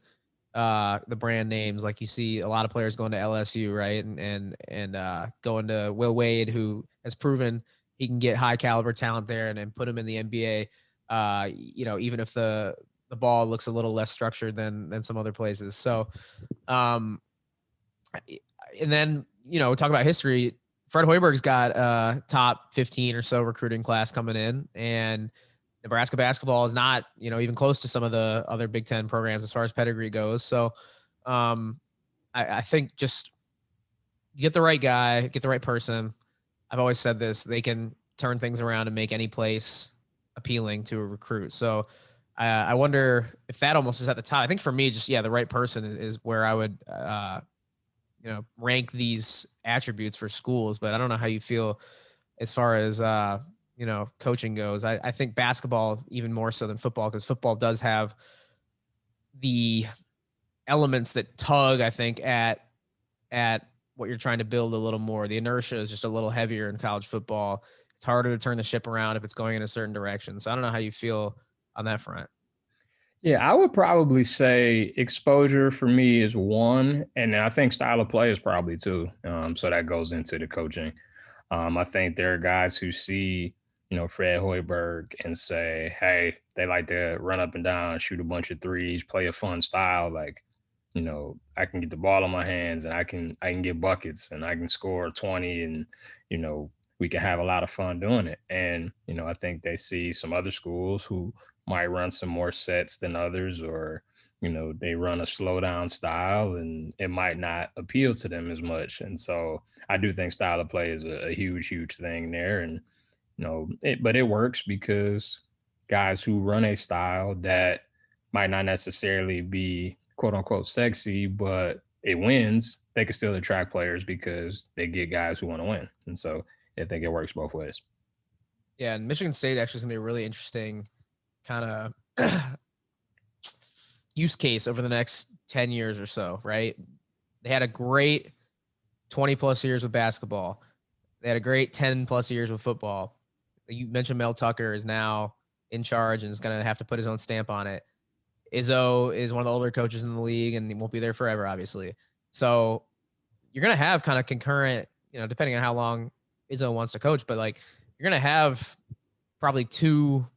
the brand names. Like you see a lot of players going to LSU, right? And going to Will Wade, who has proven he can get high caliber talent there and put him in the NBA. Even if the ball looks a little less structured than some other places. So, and then, talk about history. Fred Hoiberg's got a top 15 or so recruiting class coming in, and Nebraska basketball is not, even close to some of the other Big Ten programs as far as pedigree goes. So I think just get the right guy, get the right person. I've always said this, they can turn things around and make any place appealing to a recruit. So I wonder if that almost is at the top. I think for me, just, the right person is where I would, rank these attributes for schools, but I don't know how you feel as far as, coaching goes. I think basketball even more so than football, because football does have the elements that tug, I think, at what you're trying to build a little more. The inertia is just a little heavier in college football. It's harder to turn the ship around if it's going in a certain direction. So I don't know how you feel on that front. Yeah, I would probably say exposure for me is one, and I think style of play is probably two. So that goes into the coaching. I think there are guys who see, Fred Hoiberg and say, hey, they like to run up and down, shoot a bunch of threes, play a fun style. Like, I can get the ball in my hands and I can get buckets and I can score 20 and, we can have a lot of fun doing it. And, I think they see some other schools who might run some more sets than others, or, they run a slow down style and it might not appeal to them as much. And so I do think style of play is a huge, huge thing there. And, but it works because guys who run a style that might not necessarily be quote unquote sexy, but it wins, they can still attract players because they get guys who want to win. And so I think it works both ways. Yeah, and Michigan State actually is going to be a really interesting kind of use case over the next 10 years or so, right? They had a great 20 plus years with basketball. They had a great 10 plus years with football. You mentioned Mel Tucker is now in charge and is going to have to put his own stamp on it. Izzo is one of the older coaches in the league and he won't be there forever, obviously. So you're going to have kind of concurrent, depending on how long Izzo wants to coach, but like you're going to have probably two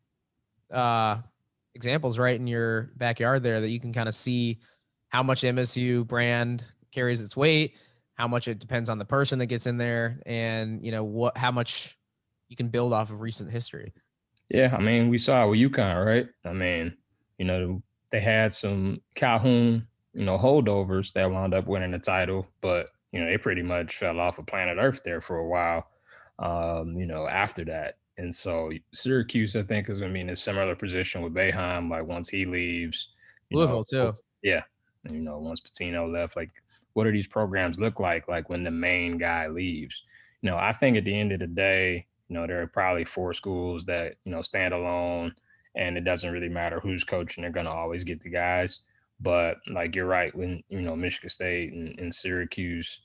examples right in your backyard there that you can kind of see how much MSU brand carries its weight, how much it depends on the person that gets in there, and how much you can build off of recent history. Yeah, I mean, we saw it with UConn, right? I mean, they had some Calhoun, holdovers that wound up winning the title, but they pretty much fell off of planet Earth there for a while, after that. And so Syracuse, I think, is going to be in a similar position with Boeheim. Like once he leaves, Louisville too. Yeah, once Pitino left, like what do these programs look like when the main guy leaves? I think at the end of the day, there are probably four schools that stand alone, and it doesn't really matter who's coaching. They're going to always get the guys. But like you're right, when Michigan State and Syracuse,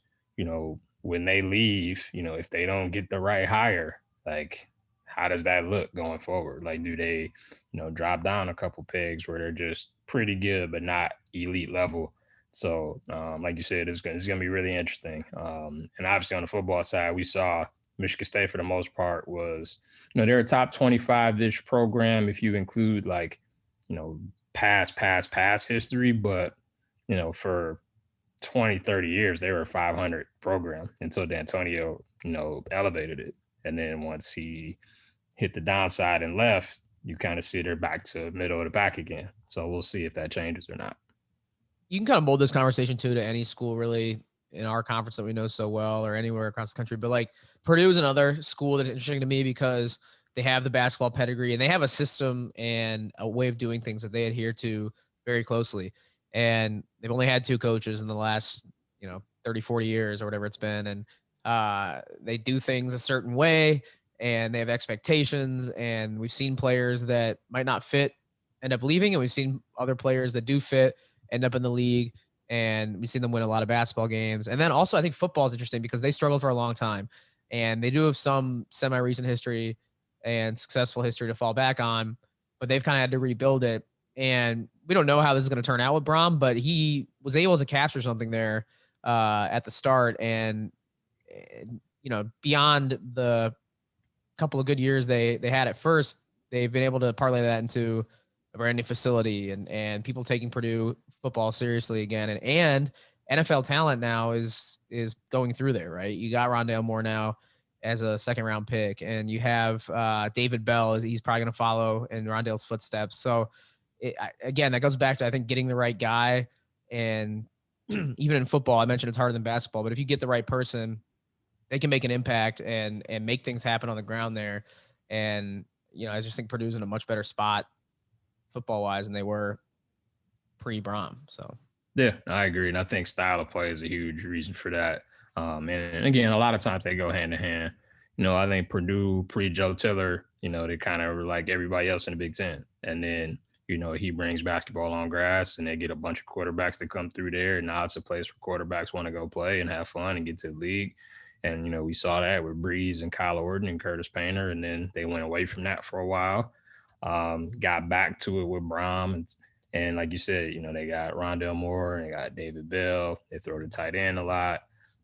when they leave, if they don't get the right hire, like how does that look going forward? Like, do they, drop down a couple pegs where they're just pretty good, but not elite level? So, like you said, it's going to be really interesting. And obviously on the football side, we saw Michigan State for the most part was, they're a top 25-ish program if you include like, past history. But, for 20, 30 years, they were a 500 program until D'Antonio, elevated it. And then once he hit the downside and left, you kind of see they're back to middle of the pack again. So we'll see if that changes or not. you can kind of mold this conversation too to any school really in our conference that we know so well or anywhere across the country. But like Purdue is another school that's interesting to me because they have the basketball pedigree and they have a system and a way of doing things that they adhere to very closely. And they've only had 2 coaches in the last, 30, 40 years or whatever it's been. And they do things a certain way and they have expectations. And we've seen players that might not fit end up leaving. And we've seen other players that do fit end up in the league. And we've seen them win a lot of basketball games. And then also I think football is interesting because they struggled for a long time and they do have some semi-recent history and successful history to fall back on, but they've kind of had to rebuild it. And we don't know how this is going to turn out with Brom, but he was able to capture something there at the start. And, beyond the couple of good years they had at first, they've been able to parlay that into a brand new facility and people taking Purdue football seriously again. And NFL talent now is going through there, right? You got Rondale Moore now as a 2nd-round pick, and you have David Bell. He's probably going to follow in Rondale's footsteps. So again, that goes back to, I think, getting the right guy. And even in football, I mentioned it's harder than basketball, but if you get the right person, they can make an impact and make things happen on the ground there. And, I just think Purdue's in a much better spot football wise than they were pre-Brom. So, yeah, I agree. And I think style of play is a huge reason for that. And again, a lot of times they go hand in hand. I think Purdue pre-Joe Tiller, they kind of were like everybody else in the Big Ten. And then, he brings basketball on grass and they get a bunch of quarterbacks that come through there. And now it's a place where quarterbacks want to go play and have fun and get to the league. And, we saw that with Breeze and Kyle Orton and Curtis Painter. And then they went away from that for a while, got back to it with Brom. And like you said, they got Rondale Moore and they got David Bell. They throw the tight end a lot.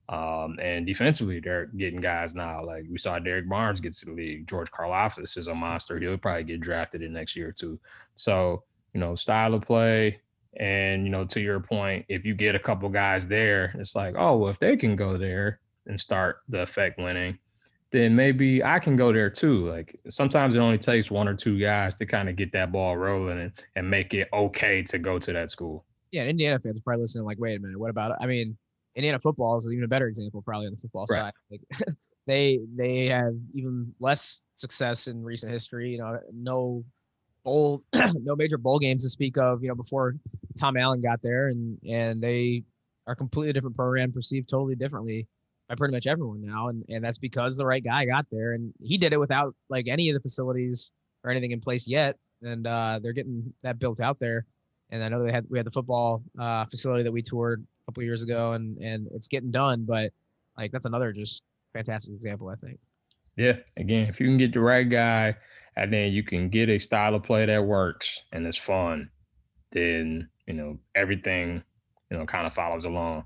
And defensively, they're getting guys now. Like we saw Derek Barnes get to the league. George Karlaftis is a monster. He'll probably get drafted in next year or 2. So, style of play. And, to your point, if you get a couple guys there, it's like, oh, well, if they can go there and start the effect winning, then maybe I can go there too. Like sometimes it only takes 1 or 2 guys to kind of get that ball rolling and make it okay to go to that school. Yeah, Indiana fans are probably listening like, wait a minute, what about it? I mean, Indiana football is even a better example probably on the football side. Like they have even less success in recent history, no major bowl games to speak of, before Tom Allen got there and they are a completely different program perceived totally differently by pretty much everyone now. And that's because the right guy got there and he did it without like any of the facilities or anything in place yet. And they're getting that built out there. And I know we had the football facility that we toured a couple of years ago and it's getting done, but like that's another just fantastic example, I think. Yeah. Again, if you can get the right guy and then you can get a style of play that works and it's fun, then, everything, kind of follows along.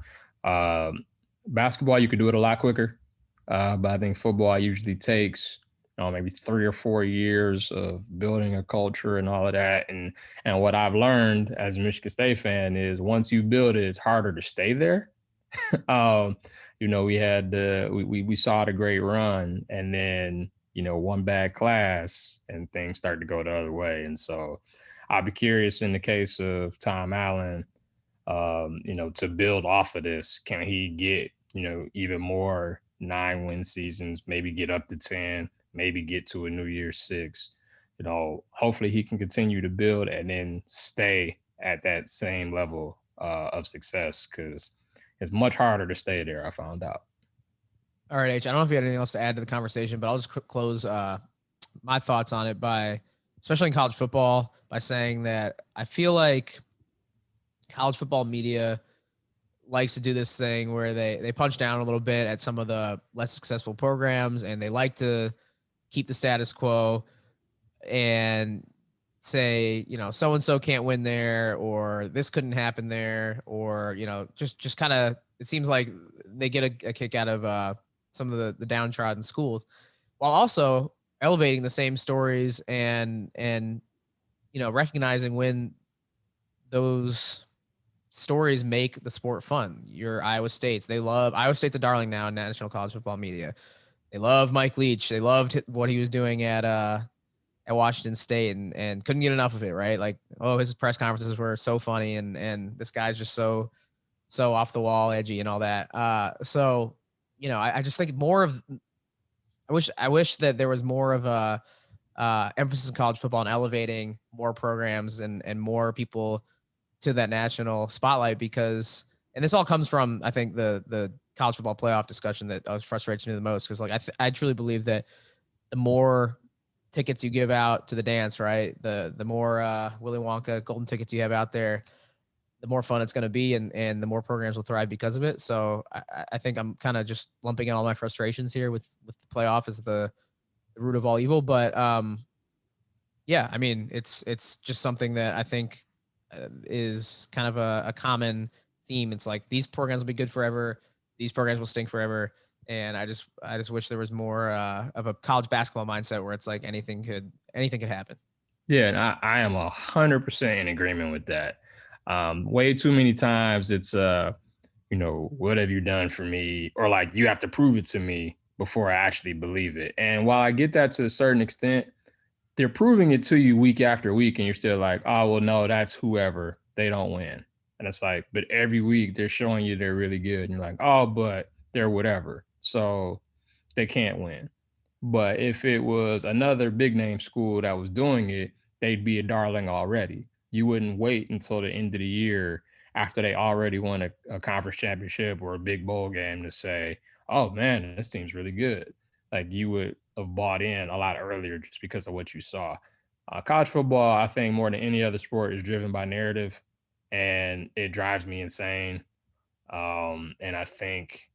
Basketball, you could do it a lot quicker. But I think football usually takes, maybe 3 or 4 years of building a culture and all of that. And what I've learned as a Michigan State fan is once you build it, it's harder to stay there. We saw the great run and then, one bad class and things start to go the other way. And so I'll be curious in the case of Tom Allen, to build off of this. Can he get, even more 9-win seasons, maybe get up to 10, maybe get to a New Year's 6? Hopefully he can continue to build and then stay at that same level of success because it's much harder to stay there, I found out. All right, H, I don't know if you had anything else to add to the conversation, but I'll just close my thoughts on it by, especially in college football, by saying that I feel like college football media likes to do this thing where they punch down a little bit at some of the less successful programs and they like to keep the status quo and say, so-and-so can't win there or this couldn't happen there or, just kind of, it seems like they get a kick out of some of the downtrodden schools while also elevating the same stories and recognizing when those stories make the sport fun. Your Iowa State's, Iowa State's a darling now in national college football media. They love Mike Leach. They loved what he was doing at Washington State and couldn't get enough of it, right? Like oh, his press conferences were so funny, and this guy's just so off the wall, edgy, and all that. So I just think more of. I wish that there was more of a emphasis in college football and elevating more programs and more people to that national spotlight, because, and this all comes from, I think, the college football playoff discussion that frustrates me the most, because like I truly believe that the more tickets you give out to the dance, right, the more Willy Wonka golden tickets you have out there, the more fun it's going to be, and the more programs will thrive because of it. So I think I'm kind of just lumping in all my frustrations here with the playoff as the root of all evil. But yeah, I mean, it's just something that I think is kind of a common theme. It's like these programs will be good forever, these programs will stink forever, and I just wish there was more of a college basketball mindset where it's like anything could happen. Yeah, and I am 100% in agreement with that. Way too many times it's what have you done for me, or like you have to prove it to me before I actually believe it. And while I get that to a certain extent, they're proving it to you week after week, and you're still like, oh well, no, that's whoever, they don't win. And it's like, but every week they're showing you they're really good, and you're like, oh, but they're whatever, so they can't win. But if it was another big name school that was doing it, they'd be a darling already. You wouldn't wait until the end of the year after they already won a conference championship or a big bowl game to say, oh man, this team's really good. Like, you would have bought in a lot earlier just because of what you saw. College football, I think more than any other sport, is driven by narrative, and it drives me insane. And I think,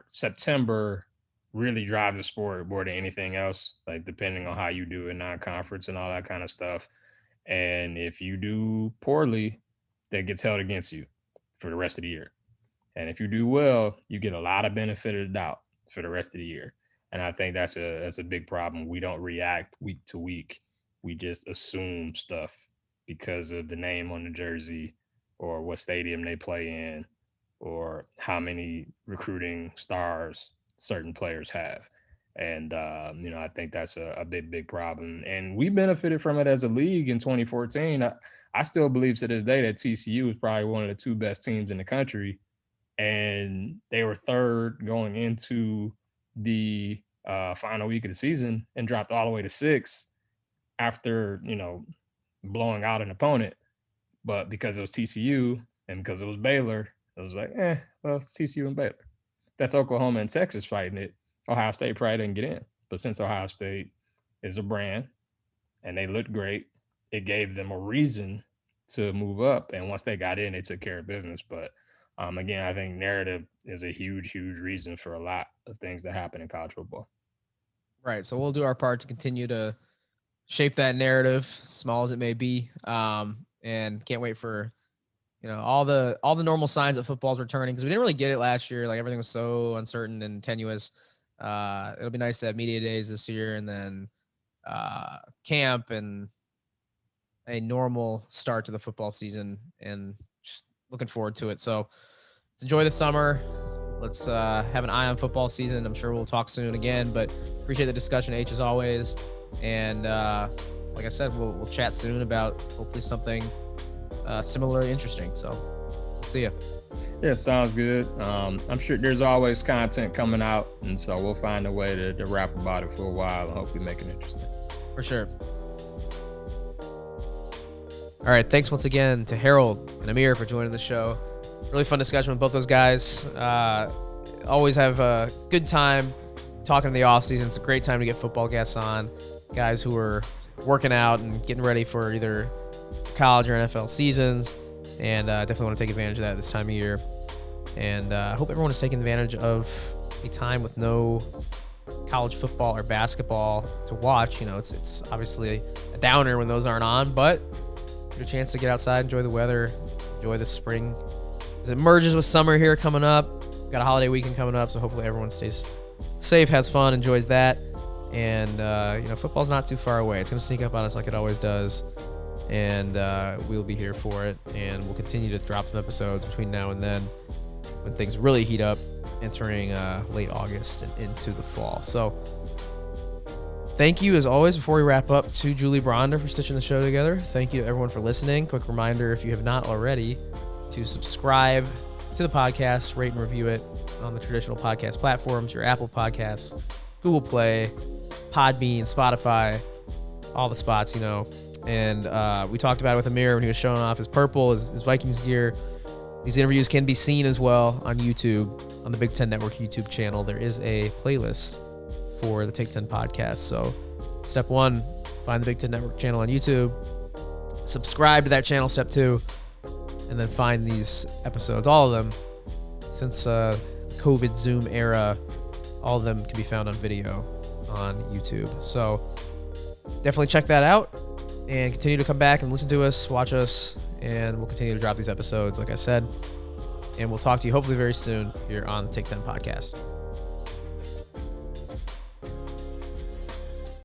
September really drives the sport more than anything else, like depending on how you do in non-conference and all that kind of stuff. And if you do poorly, that gets held against you for the rest of the year. And if you do well, you get a lot of benefit of the doubt for the rest of the year. And I think that's a big problem. We don't react week to week. We just assume stuff because of the name on the jersey, or what stadium they play in, or how many recruiting stars certain players have. And, I think that's a big problem. And we benefited from it as a league in 2014. I still believe to this day that TCU is probably one of the two best teams in the country. And they were third going into the final week of the season and dropped all the way to 6 after, blowing out an opponent. But because it was TCU and because it was Baylor, it was like, well, it's TCU and Baylor. That's Oklahoma and Texas fighting it. Ohio State probably didn't get in. But since Ohio State is a brand and they looked great, it gave them a reason to move up. And once they got in, they took care of business. But again, I think narrative is a huge reason for a lot of things that happen in college football. Right. So we'll do our part to continue to shape that narrative, small as it may be. And can't wait for, all the normal signs that football's returning, because we didn't really get it last year. Like, everything was so uncertain and tenuous. It'll be nice to have media days this year, and then camp and a normal start to the football season, and just looking forward to it. So let's enjoy the summer. Let's have an eye on football season. I'm sure we'll talk soon again, but appreciate the discussion, H, as always. And like I said, we'll chat soon about hopefully something similarly interesting. So see ya. Yeah, sounds good. I'm sure there's always content coming out, and so we'll find a way to rap about it for a while and hopefully make it interesting. For sure. All right, thanks once again to Harold and Ihmir for joining the show. Really fun discussion with both those guys. Always have a good time talking in the off season. It's a great time to get football guests on, guys who are working out and getting ready for either college or NFL seasons, and definitely want to take advantage of that this time of year. And I hope everyone is taking advantage of a time with no college football or basketball to watch. It's obviously a downer when those aren't on, but get a chance to get outside, enjoy the weather, enjoy the spring as it merges with summer here coming up. We've got a holiday weekend coming up, so hopefully everyone stays safe, has fun, enjoys that. And football's not too far away. It's going to sneak up on us like it always does, and we'll be here for it. And we'll continue to drop some episodes between now and then when things really heat up, entering late August and into the fall. So Thank you, as always, before we wrap up, to Julie Bronder for stitching the show together. Thank you to everyone for listening. Quick reminder, if you have not already, to subscribe to the podcast, rate and review it on the traditional podcast platforms, your Apple Podcasts, Google Play, Podbean, Spotify, all the spots, you know. And we talked about it with Ihmir when he was showing off his purple, his Vikings gear. These interviews can be seen as well on YouTube, on the Big Ten Network YouTube channel. There is a playlist for the Take 10 podcast. So step 1, find the Big Ten Network channel on YouTube, subscribe to that channel, step 2, and then find these episodes, all of them, since COVID Zoom era, all of them can be found on video on YouTube. So definitely check that out and continue to come back and listen to us, watch us, and we'll continue to drop these episodes, like I said. And we'll talk to you hopefully very soon here on the Take 10 podcast.